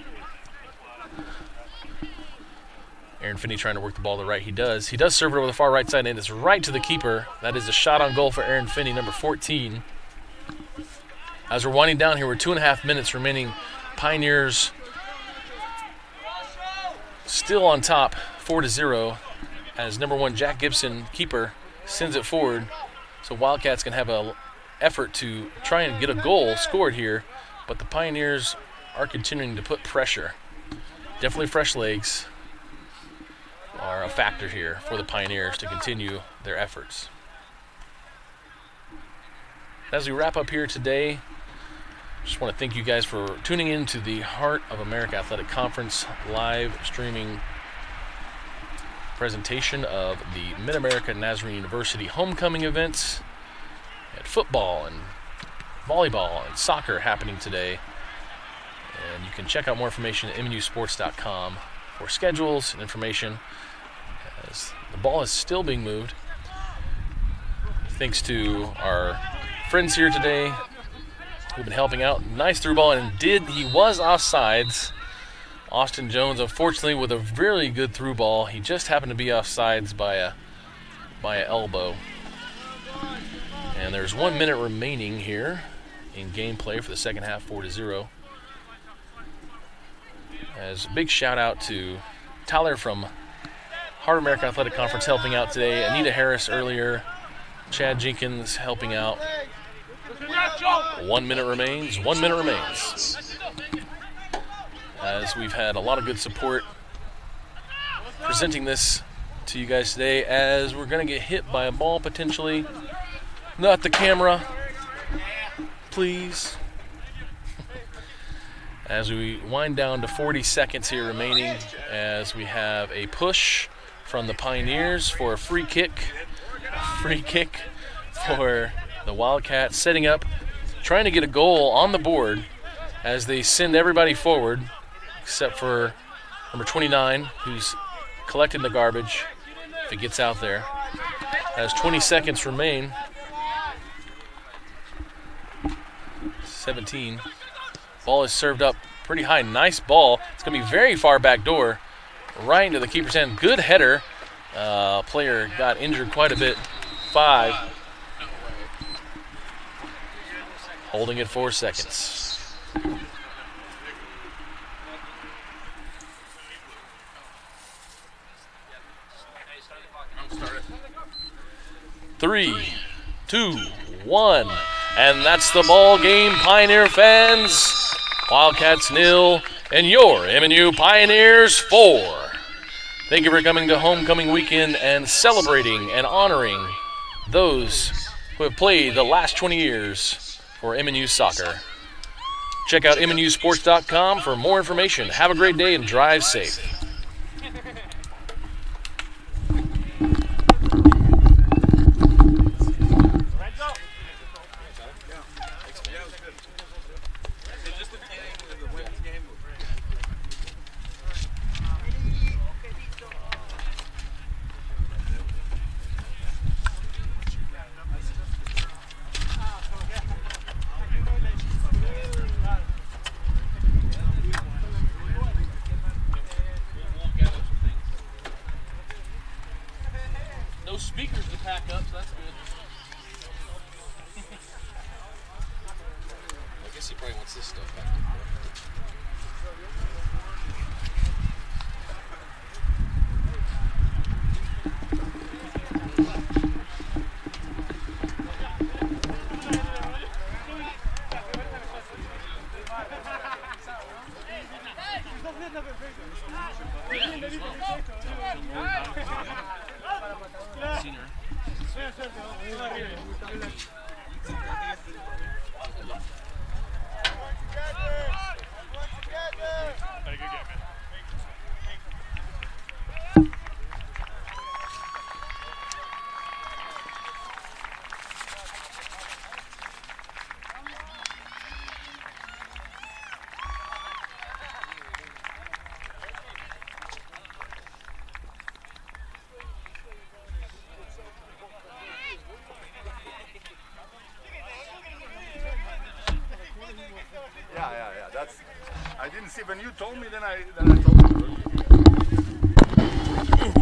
Aaron Finney trying to work the ball to the right. He does serve it over the far right side, and it's right to the keeper. That is a shot on goal for Aaron Finney, number 14. As we're winding down here, we're 2.5 minutes remaining. Pioneers still on top, 4-0, as number 1, Jack Gibson, keeper, sends it forward. So Wildcats can have an effort to try and get a goal scored here, but the Pioneers are continuing to put pressure. Definitely fresh legs are a factor here for the Pioneers to continue their efforts. As we wrap up here today, just want to thank you guys for tuning in to the Heart of America Athletic Conference live streaming presentation of the Mid-America Nazarene University homecoming events. We had football and volleyball and soccer happening today. And you can check out more information at MNUsports.com for schedules and information, as the ball is still being moved. Thanks to our friends here today who've been helping out. Nice through ball, and he was offsides. Austin Jones, unfortunately, with a really good through ball. He just happened to be offsides by a elbow. And there's 1 minute remaining here in gameplay for the second half, 4-0. As a big shout out to Tyler from Heart American Athletic Conference helping out today. Anita Harris earlier. Chad Jenkins helping out. 1 minute remains. 1 minute remains. As we've had a lot of good support presenting this to you guys today, as we're going to get hit by a ball potentially. Not the camera, please. As we wind down to 40 seconds here remaining, as we have a push from the Pioneers for a free kick. Free kick for the Wildcats, setting up, trying to get a goal on the board as they send everybody forward, except for number 29, who's collecting the garbage if it gets out there. As 20 seconds remain. 17. Ball is served up pretty high. Nice ball. It's going to be very far back door, right into the keeper's hand. Good header. Player got injured quite a bit. 5. Holding it 4 seconds. 3, 2, 1, and that's the ball game, Pioneer fans. Wildcats 0, and your MNU Pioneers 4. Thank you for coming to homecoming weekend and celebrating and honoring those who have played the last 20 years for MNU soccer. Check out MNUsports.com for more information. Have a great day and drive safe. No speakers to pack up, so that's good. I guess he probably wants this stuff back. Yeah. That's. I didn't see when you told me. Then I told you.